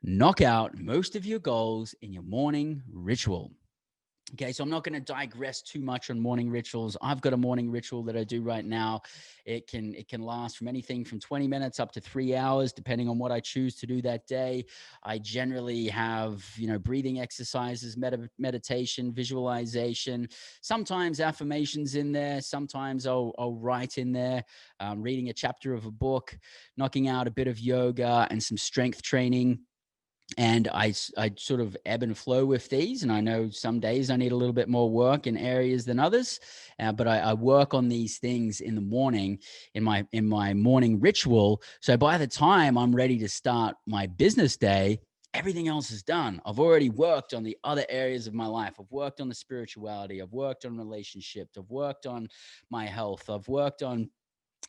knock out most of your goals in your morning ritual. Okay, so I'm not going to digress too much on morning rituals. I've got a morning ritual that I do right now. It can last from anything from 20 minutes up to 3 hours, depending on what I choose to do that day. I generally have, breathing exercises, meditation, visualization, sometimes affirmations in there. Sometimes I'll write in there, reading a chapter of a book, knocking out a bit of yoga and some strength training. And I sort of ebb and flow with these. And I know some days I need a little bit more work in areas than others, but I work on these things in the morning in my morning ritual. So by the time I'm ready to start my business day, everything else is done. I've already worked on the other areas of my life. I've worked on the spirituality. I've worked on relationships. I've worked on my health. I've worked on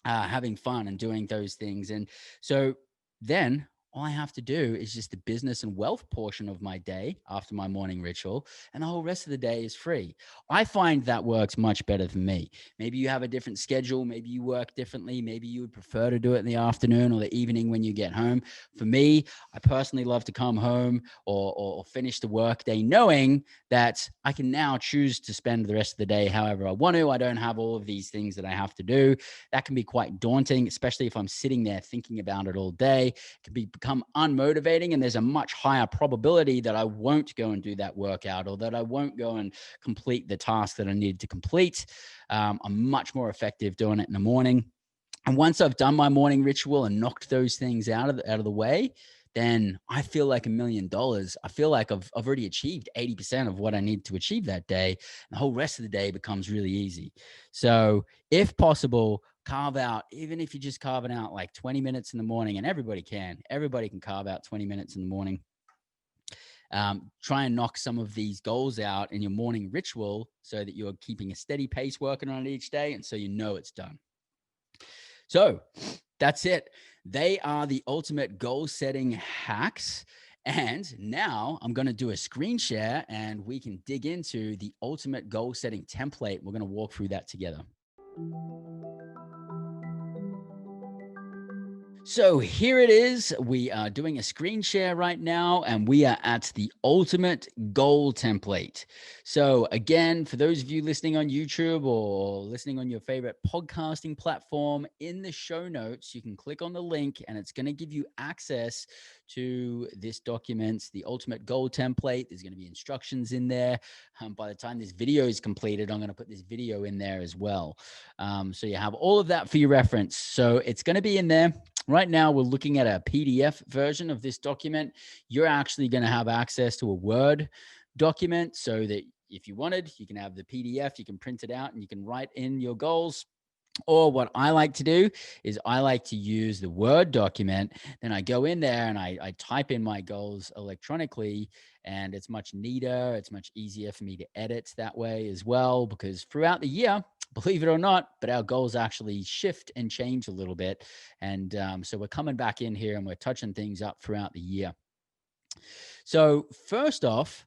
having fun and doing those things. And so then all I have to do is just the business and wealth portion of my day after my morning ritual, and the whole rest of the day is free. I find that works much better for me. Maybe you have a different schedule. Maybe you work differently. Maybe you would prefer to do it in the afternoon or the evening when you get home. For me, I personally love to come home or finish the work day knowing that I can now choose to spend the rest of the day however I want to. I don't have all of these things that I have to do. That can be quite daunting, especially if I'm sitting there thinking about it all day. It can become unmotivating, and there's a much higher probability that I won't go and do that workout, or that I won't go and complete the task that I need to complete. I'm much more effective doing it in the morning. And once I've done my morning ritual and knocked those things out of the way, then I feel like $1,000,000. I feel like I've already achieved 80% of what I need to achieve that day. And the whole rest of the day becomes really easy. So if possible, carve out, even if you're just carving out like 20 minutes in the morning, and everybody can carve out 20 minutes in the morning. Try and knock some of these goals out in your morning ritual so that you're keeping a steady pace working on it each day. And so you know it's done. So that's it. They are the ultimate goal setting hacks. And now I'm going to do a screen share and we can dig into the ultimate goal setting template. We're going to walk through that together. So here it is. We are doing a screen share right now, and we are at the ultimate goal template. So again, for those of you listening on YouTube or listening on your favorite podcasting platform, in the show notes, you can click on the link and it's going to give you access to this document, the ultimate goal template. There's going to be instructions in there. By the time this video is completed, I'm going to put this video in there as well. So you have all of that for your reference. So it's going to be in there. Right now, we're looking at a PDF version of this document. You're actually going to have access to a Word document so that if you wanted, you can have the PDF, you can print it out and you can write in your goals. Or what I like to do is I like to use the Word document. Then I go in there and I type in my goals electronically, and it's much neater. It's much easier for me to edit that way as well, because throughout the year, believe it or not, but our goals actually shift and change a little bit. And so we're coming back in here and we're touching things up throughout the year. So first off,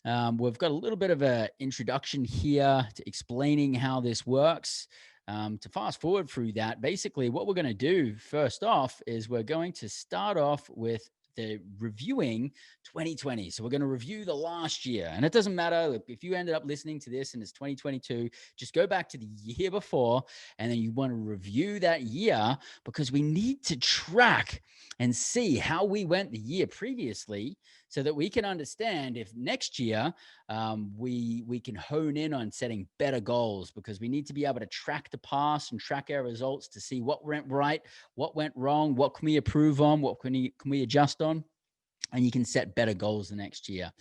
we've got a little bit of an introduction here to explaining how this works. To fast forward through that, basically what we're going to do first off is we're going to start off with the reviewing 2020. So we're going to review the last year. And it doesn't matter if you ended up listening to this and it's 2022, just go back to the year before and then you want to review that year, because we need to track and see how we went the year previously so that we can understand if next year we can hone in on setting better goals, because we need to be able to track the past and track our results to see what went right, what went wrong, what can we improve on, what can we adjust on, and you can set better goals the next year.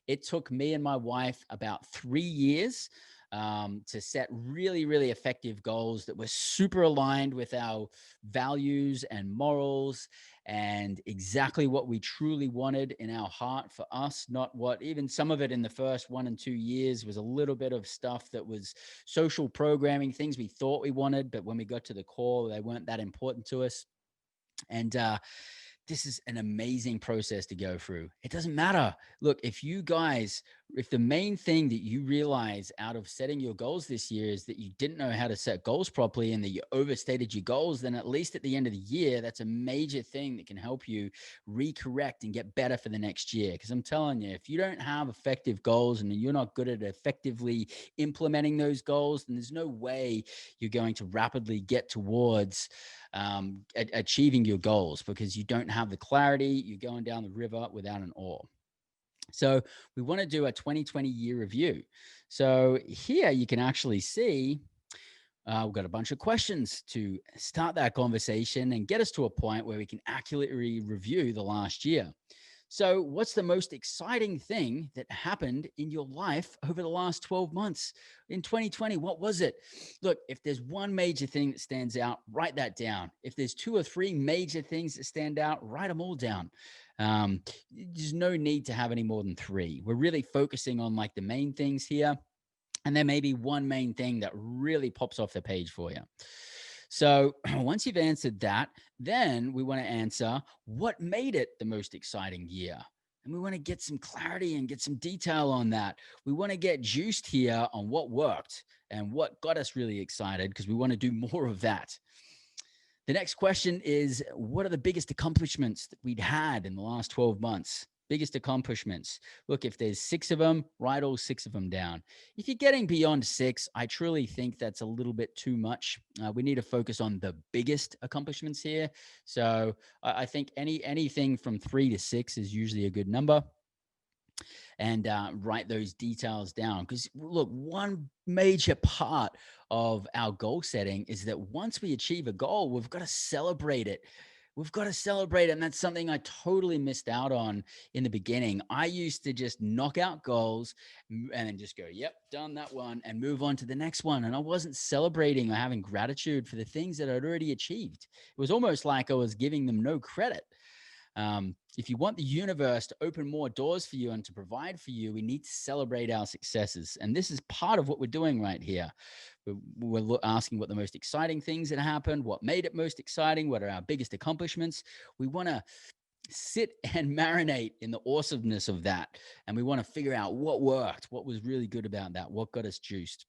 It took me and my wife about 3 years to set really, really effective goals that were super aligned with our values and morals and exactly what we truly wanted in our heart for us, not what even some of it in the first 1 and 2 years was a little bit of stuff that was social programming, things we thought we wanted, but when we got to the core, they weren't that important to us. And this is an amazing process to go through. It doesn't matter. Look, if the main thing that you realize out of setting your goals this year is that you didn't know how to set goals properly and that you overstated your goals, then at least at the end of the year, that's a major thing that can help you recorrect and get better for the next year. Because I'm telling you, if you don't have effective goals and you're not good at effectively implementing those goals, then there's no way you're going to rapidly get towards achieving your goals, because you don't have the clarity. You're going down the river without an oar. So we want to do a 2020 year review. So here you can actually see we've got a bunch of questions to start that conversation and get us to a point where we can accurately review the last year. So what's the most exciting thing that happened in your life over the last 12 months in 2020? What was it? Look, if there's one major thing that stands out, write that down. If there's 2 or 3 major things that stand out, write them all down. There's no need to have any more than 3. We're really focusing on like the main things here. And there may be one main thing that really pops off the page for you. So once you've answered that, then we want to answer what made it the most exciting year. And we want to get some clarity and get some detail on that. We want to get juiced here on what worked and what got us really excited, because we want to do more of that. The next question is, what are the biggest accomplishments that we'd had in the last 12 months? Biggest accomplishments. Look, if there's 6 of them, write all 6 of them down. If you're getting beyond 6, I truly think that's a little bit too much. We need to focus on the biggest accomplishments here. So I think anything from 3 to 6 is usually a good number. And write those details down. Because look, one major part of our goal setting is that once we achieve a goal, we've got to celebrate it. We've got to celebrate it. And that's something I totally missed out on in the beginning. I used to just knock out goals and then just go, yep, done that one, and move on to the next one. And I wasn't celebrating or having gratitude for the things that I'd already achieved. It was almost like I was giving them no credit. If you want the universe to open more doors for you and to provide for you, we need to celebrate our successes. And this is part of what we're doing right here. We're asking what the most exciting things that happened, what made it most exciting, what are our biggest accomplishments. We want to sit and marinate in the awesomeness of that. And we want to figure out what worked, what was really good about that, what got us juiced.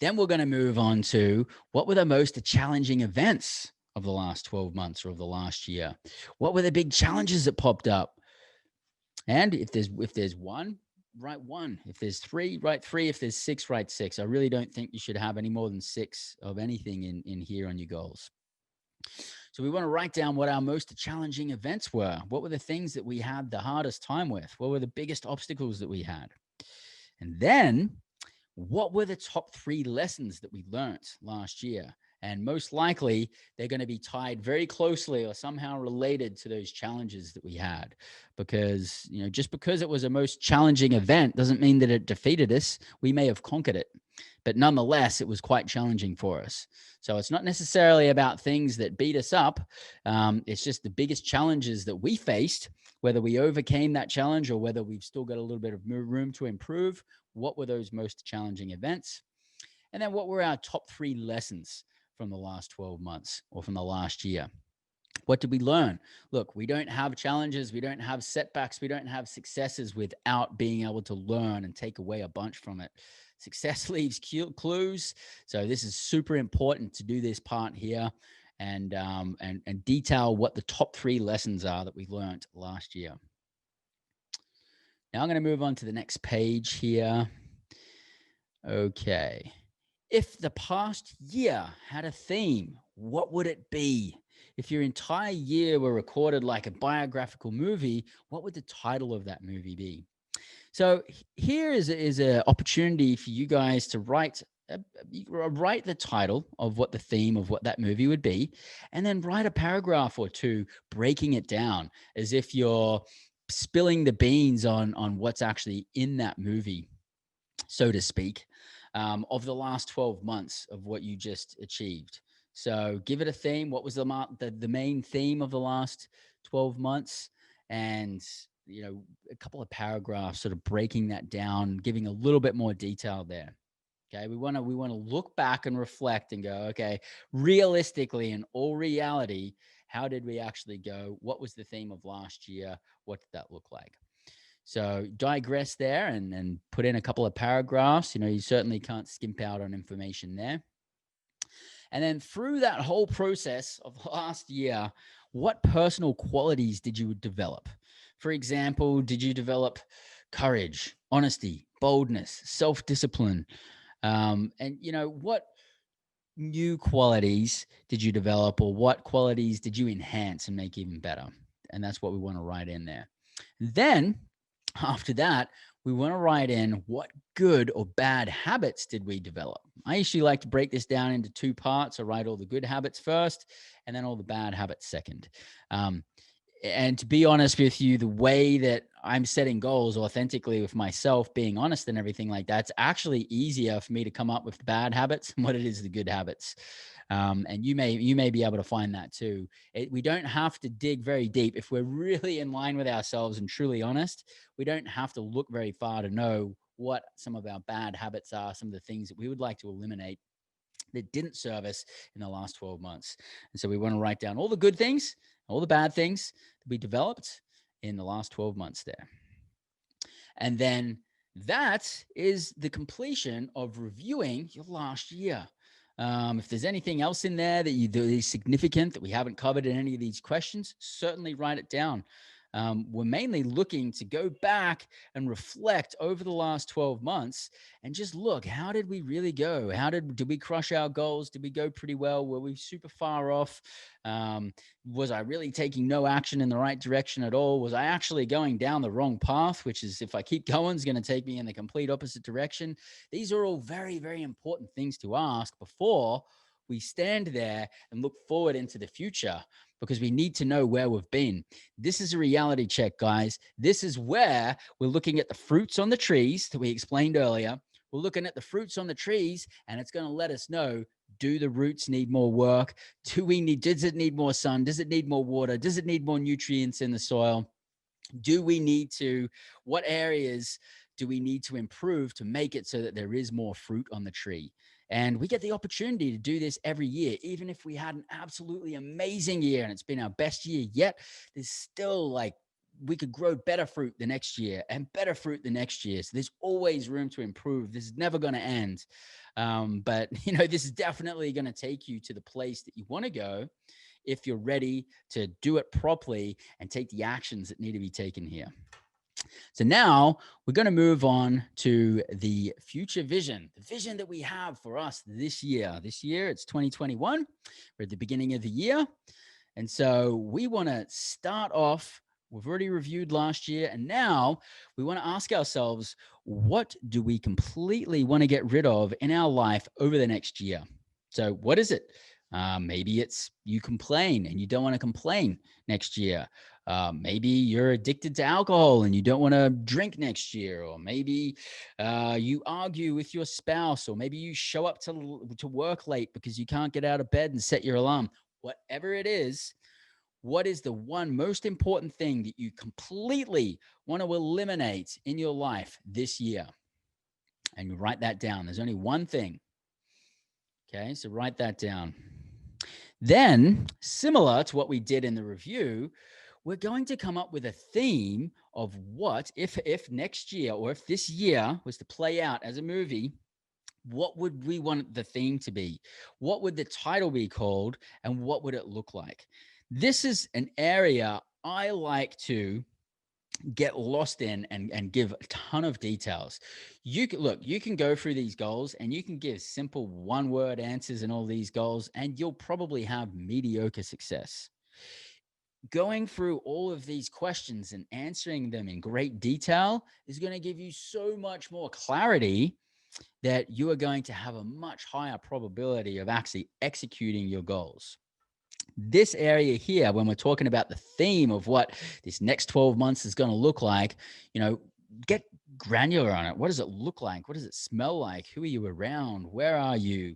Then we're going to move on to what were the most challenging events of the last 12 months or of the last year? What were the big challenges that popped up? And if there's one, write one. If there's three, write three. If there's six, write six. I really don't think you should have any more than six of anything in here on your goals. So we want to write down what our most challenging events were. What were the things that we had the hardest time with? What were the biggest obstacles that we had? And then what were the top 3 lessons that we learned last year? And most likely, they're going to be tied very closely or somehow related to those challenges that we had. Because, just because it was a most challenging event doesn't mean that it defeated us. We may have conquered it, but nonetheless, it was quite challenging for us. So it's not necessarily about things that beat us up. It's just the biggest challenges that we faced, whether we overcame that challenge or whether we've still got a little bit of room to improve. What were those most challenging events? And then what were our top 3 lessons from the last 12 months or from the last year? What did we learn? Look, we don't have challenges, we don't have setbacks, we don't have successes without being able to learn and take away a bunch from it. Success leaves clues. So this is super important to do this part here and detail what the top 3 lessons are that we learned last year. Now I'm going to move on to the next page here. Okay. If the past year had a theme, what would it be? If your entire year were recorded like a biographical movie, what would the title of that movie be? So here is an opportunity for you guys to write the title of what the theme of what that movie would be, and then write a paragraph or two breaking it down as if you're spilling the beans on what's actually in that movie, so to speak, of the last 12 months of what you just achieved. So give it a theme. What was the main theme of the last 12 months? And, a couple of paragraphs sort of breaking that down, giving a little bit more detail there. Okay. We want to look back and reflect and go, okay, realistically, in all reality, how did we actually go? What was the theme of last year? What did that look like? So digress there and put in a couple of paragraphs. You certainly can't skimp out on information there. And then through that whole process of last year, what personal qualities did you develop? For example, did you develop courage, honesty, boldness, self-discipline? And, what new qualities did you develop, or what qualities did you enhance and make even better? And that's what we want to write in there. Then after that, we want to write in what good or bad habits did we develop. I usually like to break this down into 2 parts. I write all the good habits first and then all the bad habits second. And to be honest with you, the way that I'm setting goals authentically with myself, being honest and everything like that, it's actually easier for me to come up with the bad habits than what it is the good habits. And you may be able to find that too. We don't have to dig very deep. If we're really in line with ourselves and truly honest, we don't have to look very far to know what some of our bad habits are, some of the things that we would like to eliminate that didn't serve us in the last 12 months. And so we want to write down all the good things, all the bad things that we developed in the last 12 months there. And then that is the completion of reviewing your last year. If there's anything else in there that is significant that we haven't covered in any of these questions, certainly write it down. We're mainly looking to go back and reflect over the last 12 months and just look, how did we really go? Did we crush our goals? Did we go pretty well? Were we super far off? Was I really taking no action in the right direction at all? Was I actually going down the wrong path, which is, if I keep going, is going to take me in the complete opposite direction? These are all very, very important things to ask before we stand there and look forward into the future, because we need to know where we've been. This is a reality check, guys. This is where we're looking at the fruits on the trees that we explained earlier. We're looking at the fruits on the trees, and it's going to let us know Do the roots need more work? Does it need more sun? Does it need more water? Does it need more nutrients in the soil? What areas do we need to improve to make it so that there is more fruit on the tree? And we get the opportunity to do this every year. Even if we had an absolutely amazing year and it's been our best year yet, there's still like, we could grow better fruit the next year and better fruit the next year. So there's always room to improve. This is never going to end. But this is definitely going to take you to the place that you want to go if you're ready to do it properly and take the actions that need to be taken here. So now we're going to move on to the future vision, the vision that we have for us this year. This year, it's 2021. We're at the beginning of the year. And so we want to start off. We've already reviewed last year. And now we want to ask ourselves, what do we completely want to get rid of in our life over the next year? So what is it? Maybe it's you complain and you don't want to complain next year. Maybe you're addicted to alcohol and you don't want to drink next year. Or maybe you argue with your spouse, or maybe you show up to work late because you can't get out of bed and set your alarm. Whatever it is, what is the one most important thing that you completely want to eliminate in your life this year? And you write that down. There's only one thing. Okay, so write that down. Then, similar to what we did in the review, we're going to come up with a theme of what, if next year, or if this year was to play out as a movie, what would we want the theme to be? What would the title be called? And what would it look like? This is an area I like to get lost in and give a ton of details. You can go through these goals and you can give simple one-word answers in all these goals, and you'll probably have mediocre success. Going through all of these questions and answering them in great detail is going to give you so much more clarity that you are going to have a much higher probability of actually executing your goals. This area here, when we're talking about the theme of what this next 12 months is going to look like, get granular on it. What does it look like? What does it smell like? Who are you around? Where are you?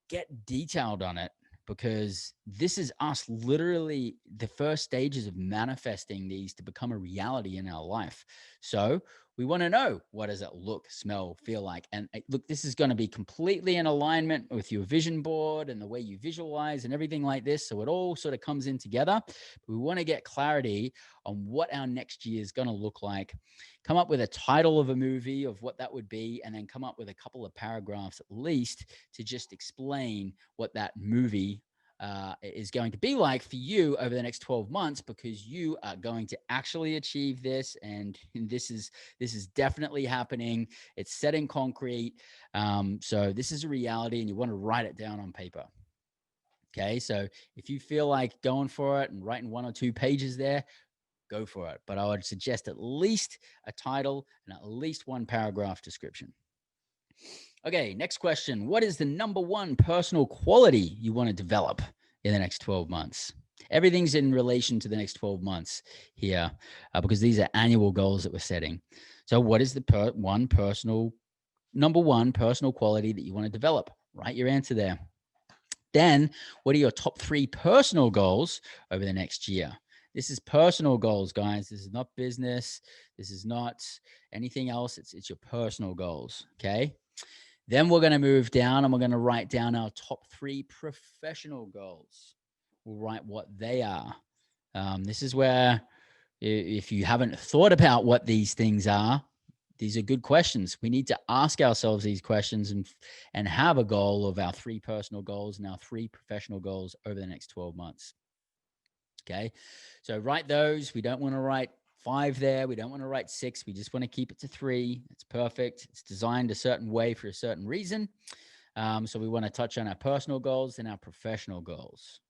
Get detailed on it, because this is us literally the first stages of manifesting these to become a reality in our life. So we want to know, what does it look, smell, feel like? And look, this is going to be completely in alignment with your vision board and the way you visualize and everything like this. So it all sort of comes in together. We want to get clarity on what our next year is going to look like. Come up with a title of a movie of what that would be, and then come up with a couple of paragraphs at least to just explain what that movie is going to be like for you over the next 12 months, because you are going to actually achieve this. And this is definitely happening. It's set in concrete. So this is a reality, and you want to write it down on paper. Okay. So if you feel like going for it and writing 1 or 2 pages there, go for it. But I would suggest at least a title and at least 1 paragraph description. Okay, next question. What is the number 1 personal quality you want to develop in the next 12 months? Everything's in relation to the next 12 months here, because these are annual goals that we're setting. So what is the number 1 personal quality that you want to develop? Write your answer there. Then, what are your top 3 personal goals over the next year? This is personal goals, guys. This is not business. This is not anything else. It's your personal goals, okay? Then we're going to move down and we're going to write down our top 3 professional goals. We'll write what they are. This is where, if you haven't thought about what these things are, these are good questions. We need to ask ourselves these questions and have a goal of our 3 personal goals and our 3 professional goals over the next 12 months. Okay. So write those. We don't want to write 5 there. We don't want to write 6. We just want to keep it to 3. It's perfect. It's designed a certain way for a certain reason. So we want to touch on our personal goals and our professional goals.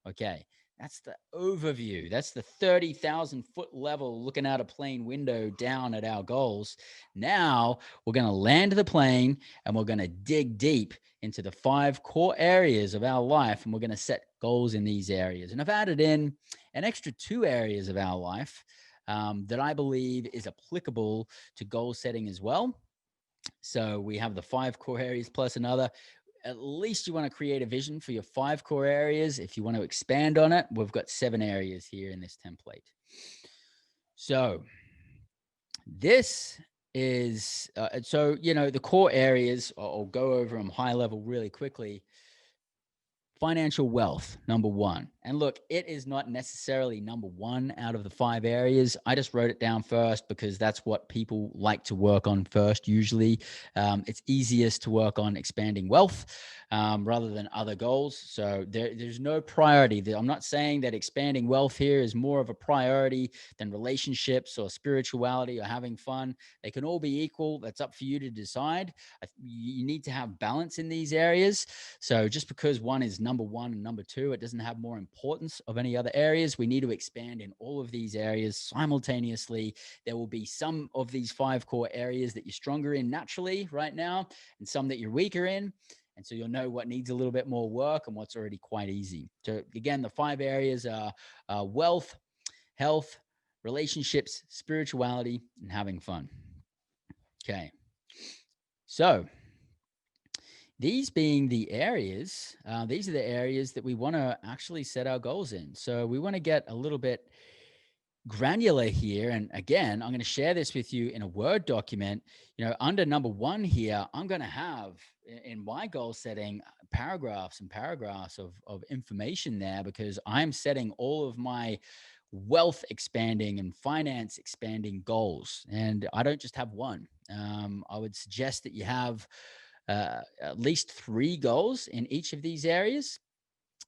Okay. That's the overview. That's the 30,000 foot level, looking out a plane window down at our goals. Now we're going to land the plane and we're going to dig deep into the 5 core areas of our life. And we're going to set goals in these areas. And I've added in an extra 2 areas of our life that I believe is applicable to goal setting as well. So we have the 5 core areas plus another. At least you want to create a vision for your 5 core areas. If you want to expand on it, we've got 7 areas here in this template. So this is, the core areas, I'll go over them high level really quickly. Financial wealth, number one. And look, it is not necessarily number one out of the 5 areas. I just wrote it down first because that's what people like to work on first, usually. It's easiest to work on expanding wealth rather than other goals. So there's no priority. I'm not saying that expanding wealth here is more of a priority than relationships or spirituality or having fun. They can all be equal. That's up for you to decide. You need to have balance in these areas. So just because one is number one and number two, it doesn't have more importance of any other areas. We need to expand in all of these areas simultaneously. There will be some of these 5 core areas that you're stronger in naturally right now, and some that you're weaker in. And so you'll know what needs a little bit more work and what's already quite easy. So again, the 5 areas are wealth, health, relationships, spirituality, and having fun. Okay. So these being the areas, these are the areas that we want to actually set our goals in. So we want to get a little bit granular here. And again, I'm going to share this with you in a Word document. Under number 1 here, I'm going to have in my goal setting paragraphs and paragraphs of information there, because I'm setting all of my wealth expanding and finance expanding goals. And I don't just have one. I would suggest that you have at least 3 goals in each of these areas.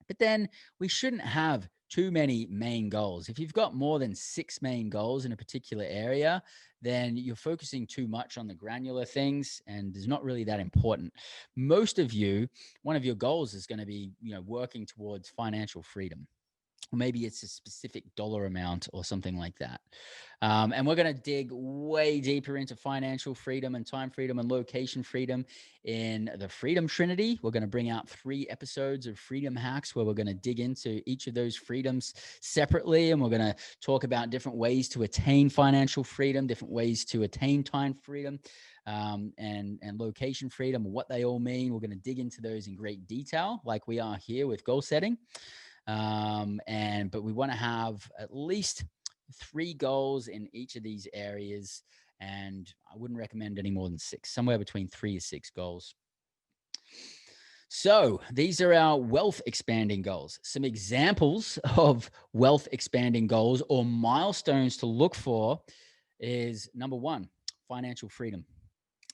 But then we shouldn't have too many main goals. If you've got more than 6 main goals in a particular area, then you're focusing too much on the granular things, and it's not really that important. Most of you, one of your goals is going to be, working towards financial freedom. Maybe it's a specific dollar amount or something like that. And we're going to dig way deeper into financial freedom and time freedom and location freedom in the Freedom Trinity. We're going to bring out 3 episodes of Freedom Hacks where we're going to dig into each of those freedoms separately. And we're going to talk about different ways to attain financial freedom, different ways to attain time freedom, and location freedom, what they all mean. We're going to dig into those in great detail, like we are here with goal setting. But we want to have at least 3 goals in each of these areas. And I wouldn't recommend any more than 6, somewhere between 3 to 6 goals. So these are our wealth expanding goals. Some examples of wealth expanding goals or milestones to look for is number 1, financial freedom.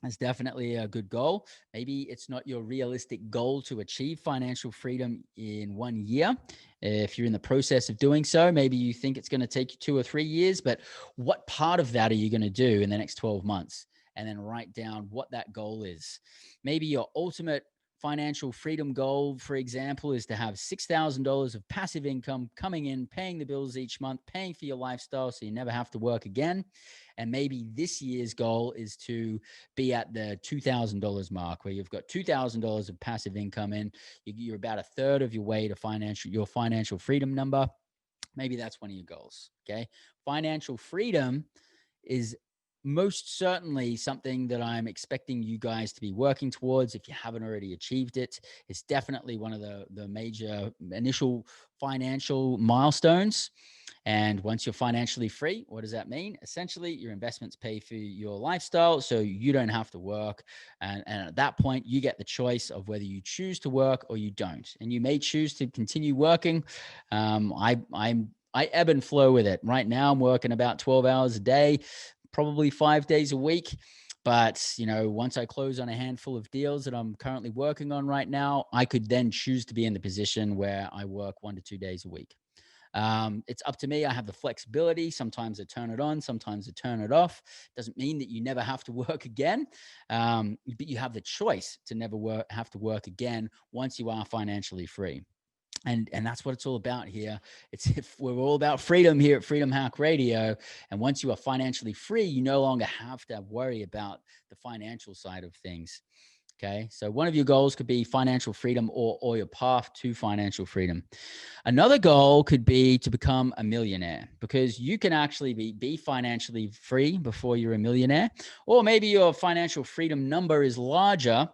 That's definitely a good goal. Maybe it's not your realistic goal to achieve financial freedom in 1 year. If you're in the process of doing so, maybe you think it's going to take you 2 or 3 years, but what part of that are you going to do in the next 12 months? And then write down what that goal is. Maybe your ultimate financial freedom goal, for example, is to have $6,000 of passive income coming in, paying the bills each month, paying for your lifestyle so you never have to work again. And maybe this year's goal is to be at the $2,000 mark, where you've got $2,000 of passive income in. You're about a third of your way to your financial freedom number. Maybe that's one of your goals. Okay. Financial freedom is most certainly something that I'm expecting you guys to be working towards. If you haven't already achieved it, it's definitely one of the major initial financial milestones. And once you're financially free, what does that mean? Essentially, your investments pay for your lifestyle, so you don't have to work. And at that point, you get the choice of whether you choose to work or you don't. And you may choose to continue working. I ebb and flow with it. Right now, I'm working about 12 hours a day, probably 5 days a week. But, once I close on a handful of deals that I'm currently working on right now, I could then choose to be in the position where I work 1 to 2 days a week. It's up to me. I have the flexibility. Sometimes I turn it on, sometimes I turn it off. Doesn't mean that you never have to work again, but you have the choice to never have to work again once you are financially free. And that's what it's all about here. We're all about freedom here at Freedom Hack Radio. And once you are financially free, you no longer have to worry about the financial side of things. Okay. So one of your goals could be financial freedom or your path to financial freedom. Another goal could be to become a millionaire, because you can actually be financially free before you're a millionaire, or maybe your financial freedom number is larger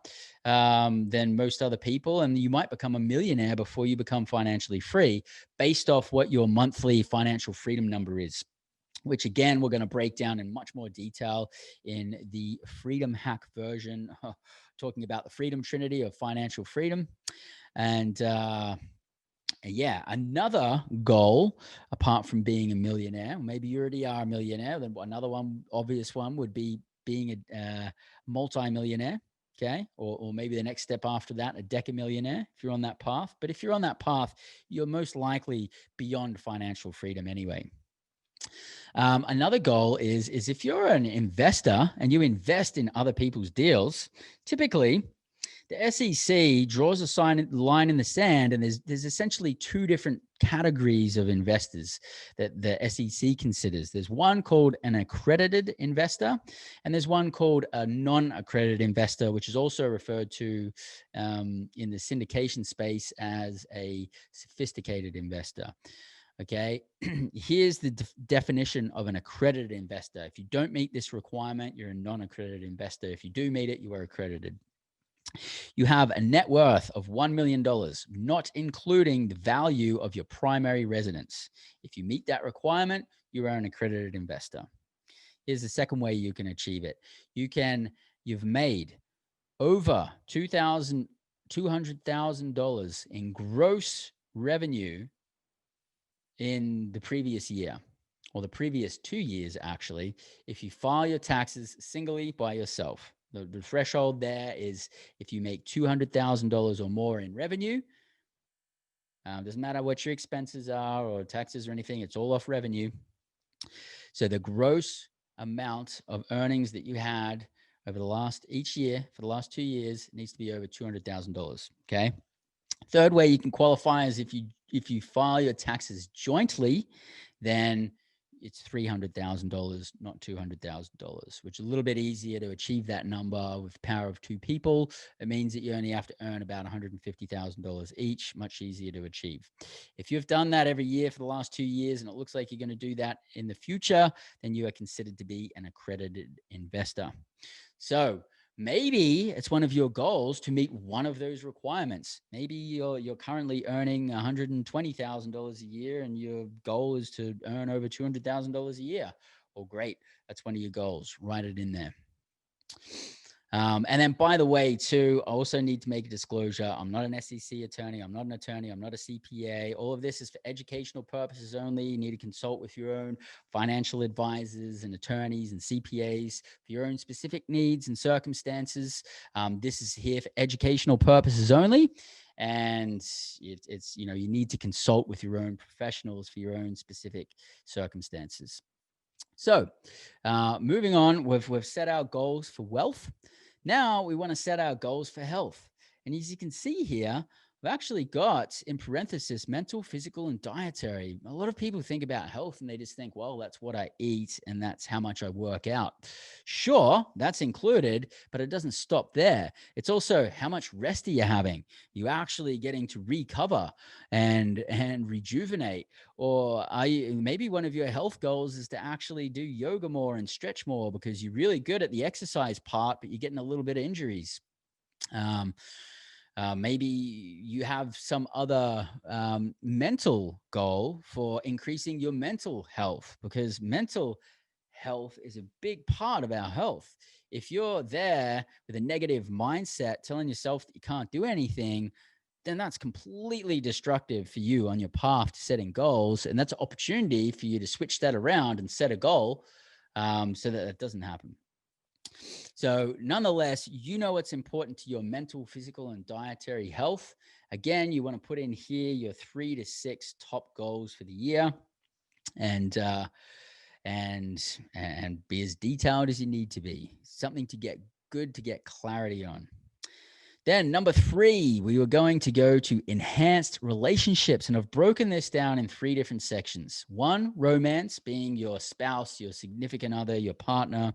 than most other people, and you might become a millionaire before you become financially free based off what your monthly financial freedom number is, which again, we're going to break down in much more detail in the Freedom Hack version, talking about the Freedom Trinity of financial freedom. And yeah, another goal, apart from being a millionaire, maybe you already are a millionaire, then another one, obvious one, would be being a multi-millionaire. Okay. Or maybe the next step after that, a decamillionaire, if you're on that path. But if you're on that path, you're most likely beyond financial freedom anyway. Another goal is if you're an investor and you invest in other people's deals, typically the SEC draws a line in the sand, and there's essentially two different categories of investors that the SEC considers. There's one called an accredited investor, and there's one called a non-accredited investor, which is also referred to in the syndication space as a sophisticated investor. Okay, here's the definition of an accredited investor. If you don't meet this requirement, you're a non-accredited investor. If you do meet it, you are accredited. You have a net worth of $1 million, not including the value of your primary residence. If you meet that requirement, you are an accredited investor. Here's the second way you can achieve it. You've made over $200,000 in gross revenue in the previous year, or the previous 2 years, actually, if you file your taxes singly by yourself. The threshold there is if you make $200,000 or more in revenue. Doesn't matter what your expenses are or taxes or anything, it's all off revenue. So the gross amount of earnings that you had over each year for the last 2 years needs to be over $200,000. Okay. Third way you can qualify is if you file your taxes jointly, then it's $300,000, not $200,000, which is a little bit easier to achieve that number with the power of two people. It means that you only have to earn about $150,000 each, much easier to achieve. If you've done that every year for the last 2 years, and it looks like you're going to do that in the future, then you are considered to be an accredited investor. So maybe it's one of your goals to meet one of those requirements. Maybe you're currently earning $120,000 a year, and your goal is to earn over $200,000 a year. Well, great. That's one of your goals. Write it in there. And then, by the way, too, I also need to make a disclosure. I'm not an SEC attorney. I'm not an attorney. I'm not a CPA. All of this is for educational purposes only. You need to consult with your own financial advisors and attorneys and CPAs for your own specific needs and circumstances. This is here for educational purposes only. And it's you need to consult with your own professionals for your own specific circumstances. So moving on, we've set our goals for wealth. Now we want to set our goals for health. And as you can see here, we've actually got in parenthesis mental, physical, and dietary. A lot of people think about health and they just think, well, that's what I eat and that's how much I work out. Sure, that's included, but it doesn't stop there. It's also how much rest are you having? You actually getting to recover and rejuvenate? Or maybe one of your health goals is to actually do yoga more and stretch more because you're really good at the exercise part, but you're getting a little bit of injuries. Maybe you have some other mental goal for increasing your mental health, because mental health is a big part of our health. If you're there with a negative mindset, telling yourself that you can't do anything, then that's completely destructive for you on your path to setting goals. And that's an opportunity for you to switch that around and set a goal so that it doesn't happen. So nonetheless, what's important to your mental, physical, and dietary health. Again, you want to put in here your 3 to 6 top goals for the year, and be as detailed as you need to be. Something to get clarity on. Then number 3, we were going to go to enhanced relationships. And I've broken this down in 3 different sections. 1, romance, being your spouse, your significant other, your partner.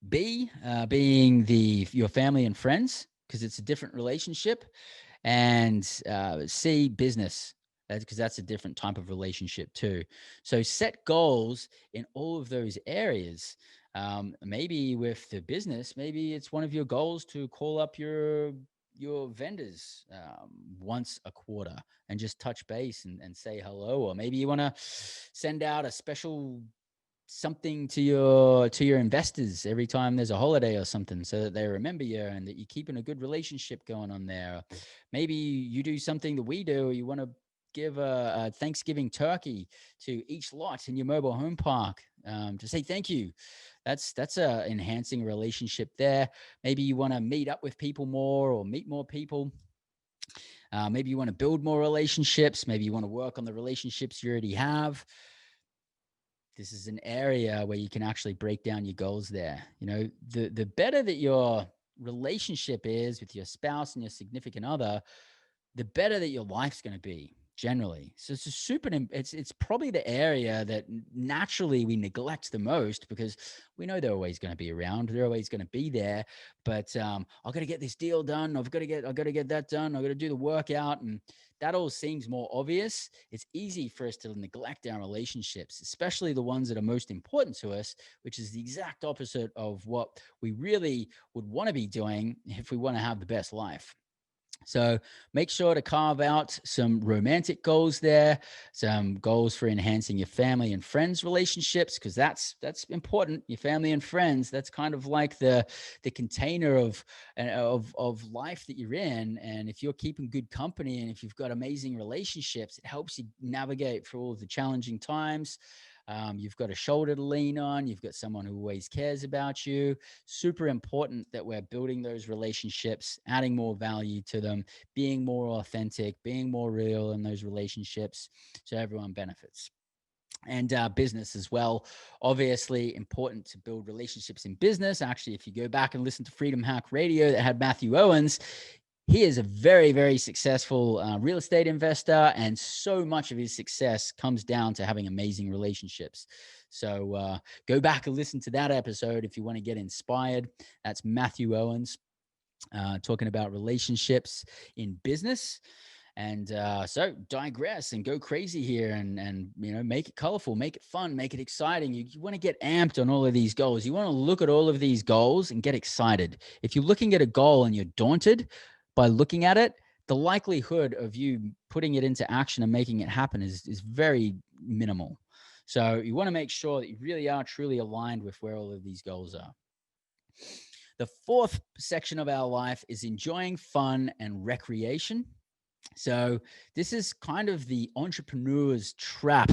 B, being your family and friends, because it's a different relationship. And C, business, because that's a different type of relationship too. So set goals in all of those areas. Maybe with the business, maybe it's one of your goals to call up your vendors once a quarter and just touch base and say hello. Or maybe you want to send out a special something to your investors every time there's a holiday or something, so that they remember you and that you're keeping a good relationship going on there. Maybe you do something that we do, or you want to give a Thanksgiving turkey to each lot in your mobile home park, to say thank you. That's a enhancing relationship there. Maybe you want to meet up with people more or meet more people. Maybe you want to build more relationships. Maybe you want to work on the relationships you already have. This is an area where you can actually break down your goals there. The better that your relationship is with your spouse and your significant other, the better that your life's going to be generally. So it's a it's probably the area that naturally we neglect the most, because we know they're always going to be around, they're always going to be there. But I've got to get this deal done, I've got to get that done, I've got to do the workout, and that all seems more obvious. It's easy for us to neglect our relationships, especially the ones that are most important to us, which is the exact opposite of what we really would want to be doing if we want to have the best life. So make sure to carve out some romantic goals there, some goals for enhancing your family and friends relationships, because that's important. Your family and friends, that's kind of like the container of life that you're in. And if you're keeping good company and if you've got amazing relationships, it helps you navigate through all of the challenging times. You've got a shoulder to lean on. You've got someone who always cares about you. Super important that we're building those relationships, adding more value to them, being more authentic, being more real in those relationships, so everyone benefits. And business as well. Obviously important to build relationships in business. Actually, if you go back and listen to Freedom Hack Radio that had Matthew Owens, he is a very, very successful real estate investor, and so much of his success comes down to having amazing relationships. So go back and listen to that episode if you want to get inspired. That's Matthew Owens talking about relationships in business. And so digress and go crazy here, and make it colorful, make it fun, make it exciting. You want to get amped on all of these goals. You want to look at all of these goals and get excited. If you're looking at a goal and you're daunted by looking at it, the likelihood of you putting it into action and making it happen is very minimal. So you want to make sure that you really are truly aligned with where all of these goals are. The fourth section of our life is enjoying fun and recreation. So this is kind of the entrepreneur's trap,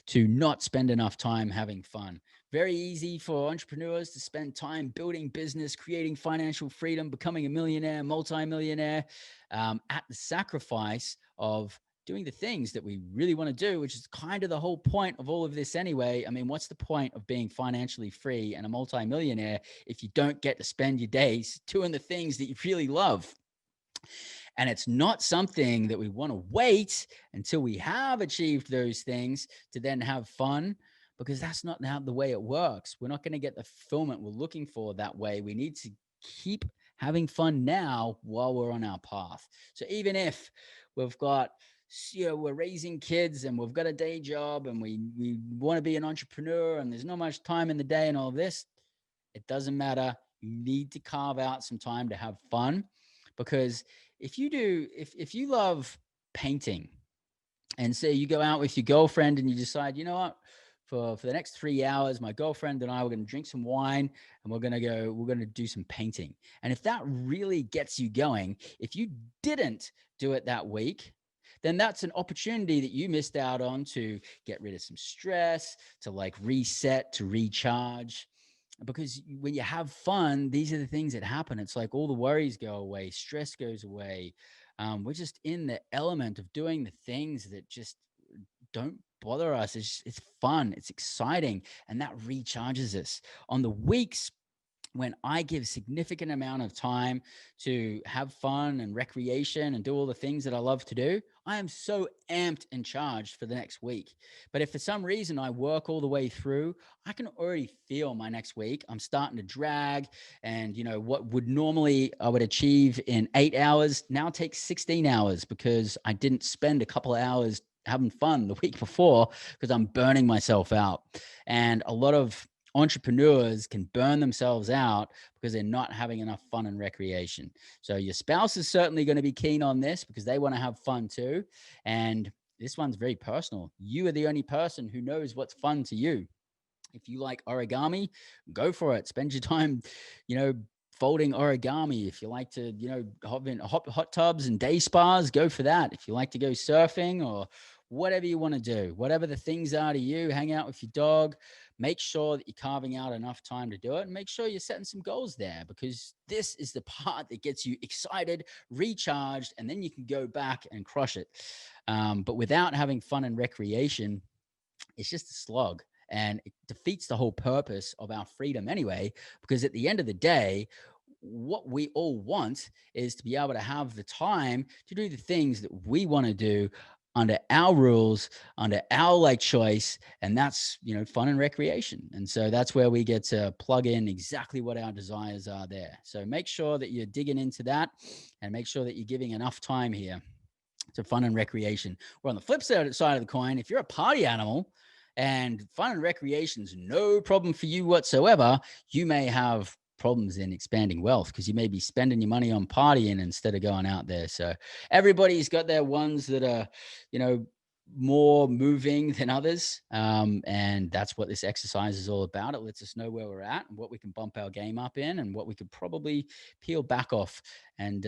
to not spend enough time having fun. Very easy for entrepreneurs to spend time building business, creating financial freedom, becoming a millionaire, multimillionaire, at the sacrifice of doing the things that we really want to do, which is kind of the whole point of all of this anyway. I mean, what's the point of being financially free and a multimillionaire if you don't get to spend your days doing the things that you really love? And it's not something that we want to wait until we have achieved those things to then have fun, because that's not how the way it works. We're not going to get the fulfillment we're looking for that way. We need to keep having fun now while we're on our path. So even if we've got, we're raising kids and we've got a day job and we want to be an entrepreneur and there's not much time in the day and all this, it doesn't matter. You need to carve out some time to have fun, because if you love painting, and say you go out with your girlfriend and you decide, you know what, for the next 3 hours, my girlfriend and I, we're going to drink some wine and we're going to do some painting. And if that really gets you going, if you didn't do it that week, then that's an opportunity that you missed out on to get rid of some stress, to like reset, to recharge. Because when you have fun, these are the things that happen. It's like all the worries go away, stress goes away. We're just in the element of doing the things that just don't bother us. It's fun, it's exciting, and that recharges us. On the weeks when I give significant amount of time to have fun and recreation and do all the things that I love to do, I am so amped and charged for the next week. But if for some reason I work all the way through, I can already feel my next week. I'm starting to drag, and what would normally I would achieve in 8 hours now takes 16 hours because I didn't spend a couple of hours having fun the week before because I'm burning myself out. And a lot of entrepreneurs can burn themselves out because they're not having enough fun and recreation. So your spouse is certainly going to be keen on this because they want to have fun too. And this one's very personal. You are the only person who knows what's fun to you. If you like origami, go for it. Spend your time, you know, folding origami. If you like to, hop in hot tubs and day spas, go for that. If you like to go surfing or whatever you want to do, whatever the things are to you, hang out with your dog, make sure that you're carving out enough time to do it, and make sure you're setting some goals there, because this is the part that gets you excited, recharged, and then you can go back and crush it. But without having fun and recreation, it's just a slog, and it defeats the whole purpose of our freedom anyway, because at the end of the day, what we all want is to be able to have the time to do the things that we want to do under our rules, under our choice, and that's fun and recreation. And so that's where we get to plug in exactly what our desires are there. So make sure that you're digging into that, and make sure that you're giving enough time here to fun and recreation. Where on the flip side of the coin, if you're a party animal and fun and recreation is no problem for you whatsoever, you may have problems in expanding wealth because you may be spending your money on partying instead of going out there. So everybody's got their ones that are, more moving than others. And that's what this exercise is all about. It lets us know where we're at and what we can bump our game up in and what we could probably peel back off and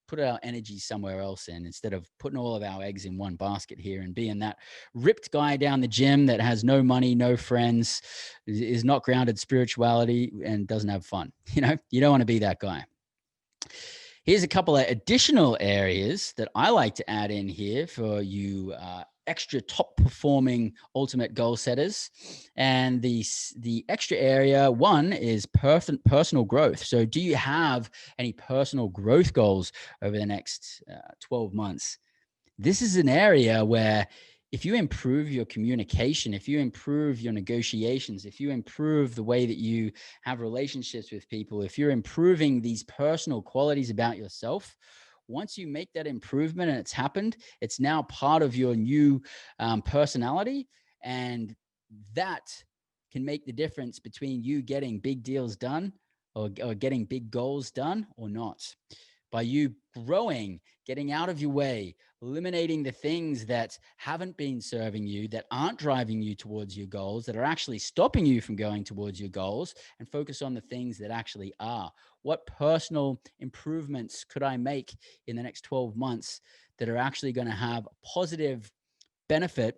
put our energy somewhere else in, instead of putting all of our eggs in one basket here and being that ripped guy down the gym that has no money, no friends, is not grounded spirituality, and doesn't have fun. You don't want to be that guy. Here's a couple of additional areas that I like to add in here for you extra top performing ultimate goal setters. And the extra area one is personal growth. So do you have any personal growth goals over the next 12 months? This is an area where if you improve your communication, if you improve your negotiations, if you improve the way that you have relationships with people, if you're improving these personal qualities about yourself, once you make that improvement and it's happened, it's now part of your new personality. And that can make the difference between you getting big deals done or getting big goals done or not. By you growing, getting out of your way, eliminating the things that haven't been serving you, that aren't driving you towards your goals, that are actually stopping you from going towards your goals, and focus on the things that actually are. What personal improvements could I make in the next 12 months that are actually going to have a positive benefit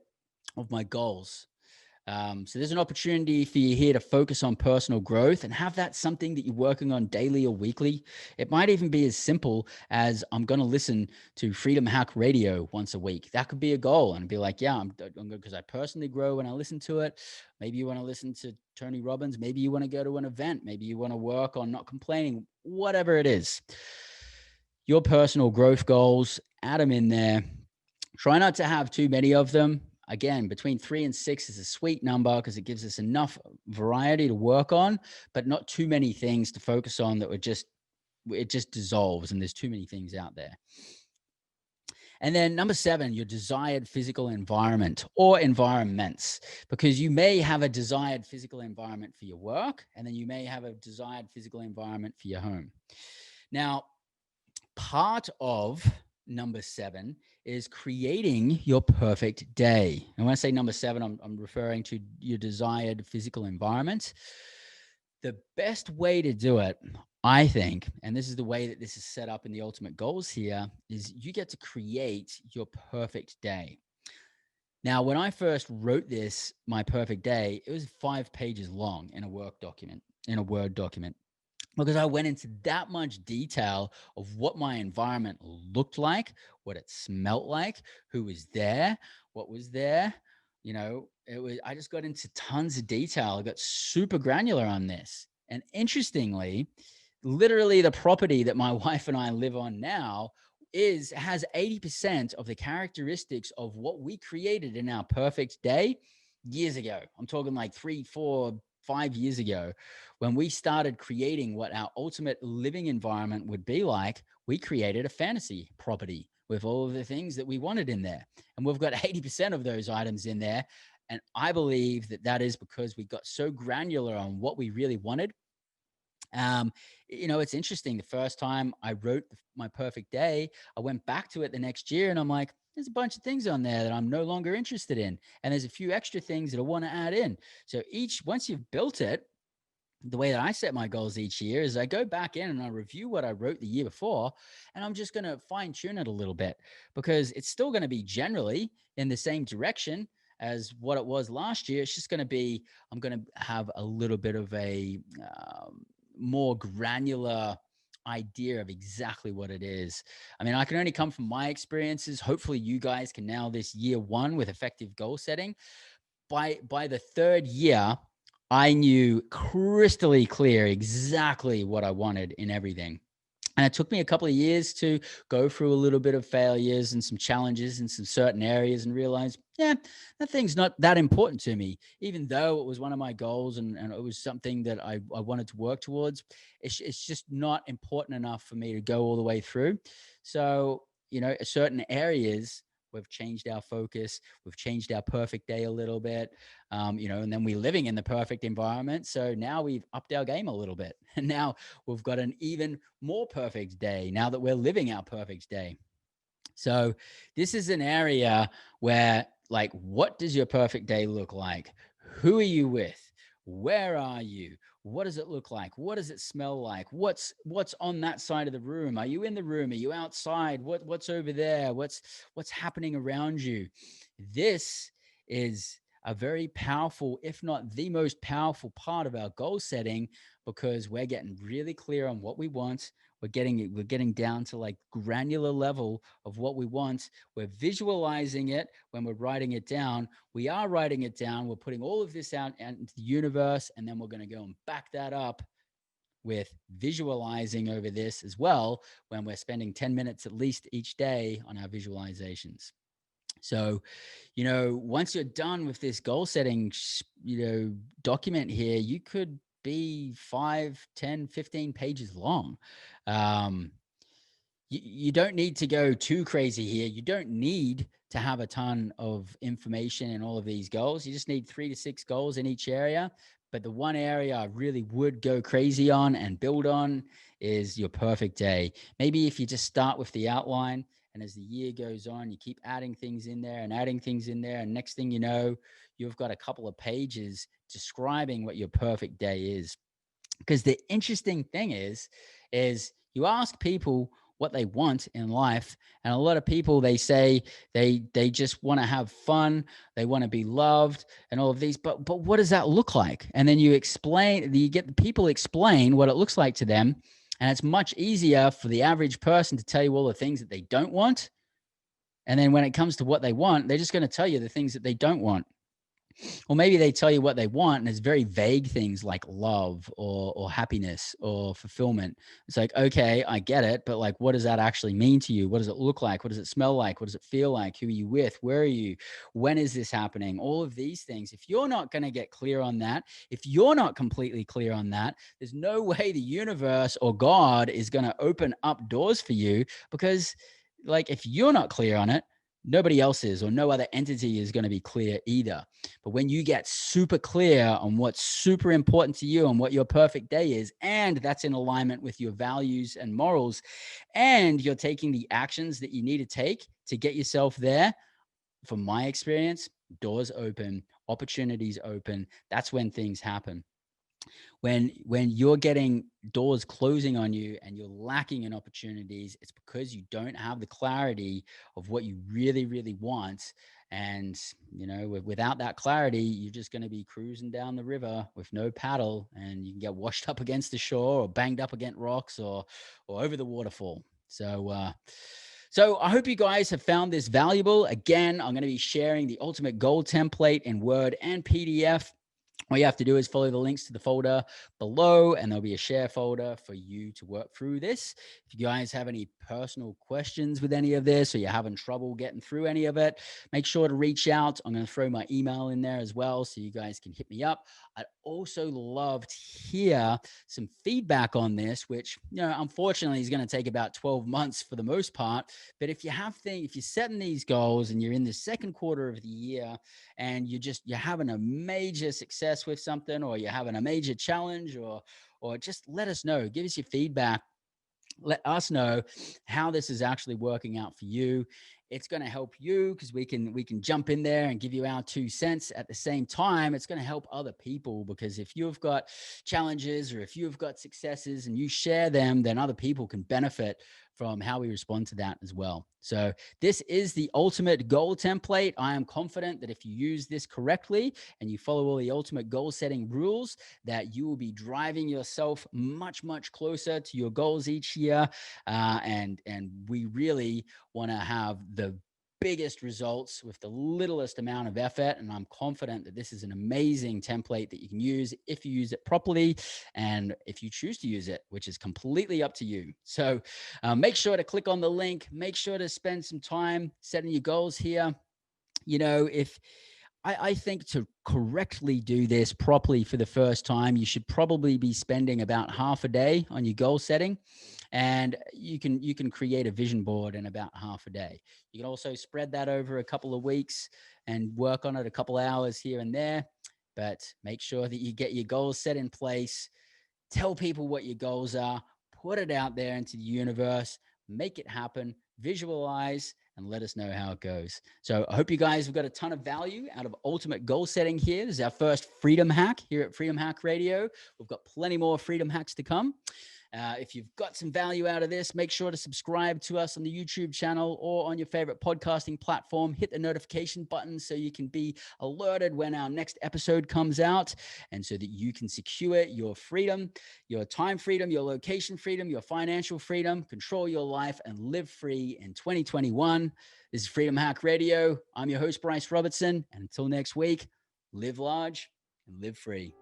of my goals? So there's an opportunity for you here to focus on personal growth and have that something that you're working on daily or weekly. It might even be as simple as I'm going to listen to Freedom Hack Radio once a week. That could be a goal, and be like, yeah, I'm good because I personally grow when I listen to it. Maybe you want to listen to Tony Robbins. Maybe you want to go to an event. Maybe you want to work on not complaining, whatever it is. Your personal growth goals, add them in there. Try not to have too many of them. Again, between 3 and 6 is a sweet number because it gives us enough variety to work on, but not too many things to focus on that it just dissolves and there's too many things out there. And then number 7, your desired physical environment or environments, because you may have a desired physical environment for your work, and then you may have a desired physical environment for your home. Now, part of number 7 is creating your perfect day. And when I say number 7, I'm referring to your desired physical environment. The best way to do it, I think, and this is the way that this is set up in the ultimate goals here, is you get to create your perfect day. Now, when I first wrote this, my perfect day, it was 5 pages long in a Word document, because I went into that much detail of what my environment looked like, what it smelt like, who was there, what was there. I just got into tons of detail. I got super granular on this. And interestingly, literally the property that my wife and I live on now has 80% of the characteristics of what we created in our perfect day years ago. I'm talking like 3, 4, 5 years ago, when we started creating what our ultimate living environment would be like. We created a fantasy property with all of the things that we wanted in there. And we've got 80% of those items in there. And I believe that is because we got so granular on what we really wanted. um, it's interesting. The first time I wrote my perfect day, I went back to it the next year and I'm like, there's a bunch of things on there that I'm no longer interested in. And there's a few extra things that I want to add in. So once you've built it, the way that I set my goals each year is I go back in and I review what I wrote the year before, and I'm just going to fine tune it a little bit, because it's still going to be generally in the same direction as what it was last year. It's just going to be, I'm going to have a little bit of a more granular idea of exactly what it is. I mean, I can only come from my experiences. Hopefully you guys can nail this year one with effective goal setting. By the third year, I knew crystally clear exactly what I wanted in everything. And it took me a couple of years to go through a little bit of failures and some challenges in some certain areas and realize, yeah, that thing's not that important to me, even though it was one of my goals and it was something that I wanted to work towards. It's just not important enough for me to go all the way through. So, certain areas, we've changed our focus. We've changed our perfect day a little bit, and then we're living in the perfect environment. So now we've upped our game a little bit. And now we've got an even more perfect day now that we're living our perfect day. So this is an area where, like, what does your perfect day look like? Who are you with? Where are you? What does it look like? What does it smell like? What's on that side of the room? Are you in the room? Are you outside? What's over there? What's happening around you? This is a very powerful, if not the most powerful part of our goal setting, because we're getting really clear on what we want. We're getting down to like granular level of what we want. We're visualizing it when we're writing it down. We are writing it down. We're putting all of this out into the universe, and then we're going to go and back that up with visualizing over this as well, when we're spending 10 minutes at least each day on our visualizations. So, once you're done with this goal setting, document here, you could be 5, 10, 15 pages long. Um, you don't need to go too crazy here. You don't need to have a ton of information in all of these goals. You just need 3 to 6 goals in each area. But the one area I really would go crazy on and build on is your perfect day. Maybe if you just start with the outline, and as the year goes on, you keep adding things in there and adding things in there. And next thing you know, you've got a couple of pages describing what your perfect day is. Because the interesting thing is you ask people what they want in life, and a lot of people, they say they just want to have fun, they want to be loved, and all of these. But what does that look like? And then you get the people explain what it looks like to them, and it's much easier for the average person to tell you all the things that they don't want. And then when it comes to what they want, they're just going to tell you the things that they don't want. Or maybe they tell you what they want, and it's very vague things like love or happiness or fulfillment. It's like, okay, I get it, but like, what does that actually mean to you? What does it look like? What does it smell like? What does it feel like? Who are you with? Where are you? When is this happening? All of these things. If you're not going to get clear on that, if you're not completely clear on that, there's no way the universe or God is going to open up doors for you, because, like, if you're not clear on it, nobody else is, or no other entity is going to be clear either. But when you get super clear on what's super important to you and what your perfect day is, and that's in alignment with your values and morals, and you're taking the actions that you need to take to get yourself there, from my experience, doors open, opportunities open. That's when things happen. When you're getting doors closing on you and you're lacking in opportunities, it's because you don't have the clarity of what you really, really want. And without that clarity, you're just going to be cruising down the river with no paddle, and you can get washed up against the shore or banged up against rocks or over the waterfall. So I hope you guys have found this valuable. Again, I'm going to be sharing the ultimate goal template in Word and PDF All you have to do is follow the links to the folder below, and there'll be a share folder for you to work through this. If you guys have any personal questions with any of this, or you're having trouble getting through any of it, make sure to reach out. I'm going to throw my email in there as well, so you guys can hit me up. I'd also love to hear some feedback on this, which, unfortunately is going to take about 12 months for the most part. But if you're setting these goals and you're in the second quarter of the year, and you're having a major success with something, or you're having a major challenge, or just let us know, give us your feedback, let us know how this is actually working out for you. It's going to help you because we can jump in there and give you our 2 cents. At the same time, it's going to help other people, because if you've got challenges or if you've got successes and you share them, then other people can benefit from how we respond to that as well. So this is the ultimate goal template. I am confident that if you use this correctly and you follow all the ultimate goal setting rules, that you will be driving yourself much, much closer to your goals each year. And we really want to have the biggest results with the littlest amount of effort. And I'm confident that this is an amazing template that you can use if you use it properly, and if you choose to use it, which is completely up to you. So make sure to click on the link. Make sure to spend some time setting your goals here. If I think to correctly do this properly for the first time, you should probably be spending about half a day on your goal setting, and you can create a vision board in about half a day. You can also spread that over a couple of weeks and work on it a couple hours here and there, but make sure that you get your goals set in place. Tell people what your goals are, put it out there into the universe, make it happen, visualize, and let us know how it goes. So I hope you guys have got a ton of value out of ultimate goal setting here. This is our first freedom hack here at Freedom Hack Radio. We've got plenty more freedom hacks to come. If you've got some value out of this, make sure to subscribe to us on the YouTube channel or on your favorite podcasting platform. Hit the notification button so you can be alerted when our next episode comes out, and so that you can secure your freedom, your time freedom, your location freedom, your financial freedom, control your life, and live free in 2021. This is Freedom Hack Radio. I'm your host, Bryce Robertson. And until next week, live large and live free.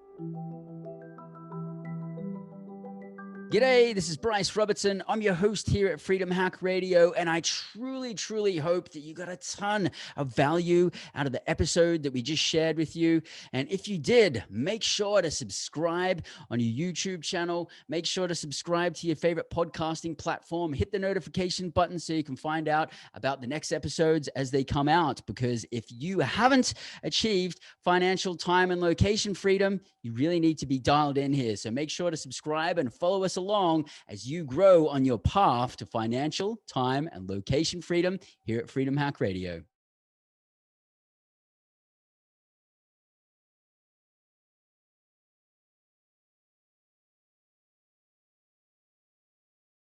G'day, this is Bryce Robertson. I'm your host here at Freedom Hack Radio, and I truly, truly hope that you got a ton of value out of the episode that we just shared with you. And if you did, make sure to subscribe on your YouTube channel. Make sure to subscribe to your favorite podcasting platform. Hit the notification button so you can find out about the next episodes as they come out. Because if you haven't achieved financial time and location freedom, you really need to be dialed in here. So make sure to subscribe and follow us along as you grow on your path to financial, time, and location freedom here at Freedom Hack Radio.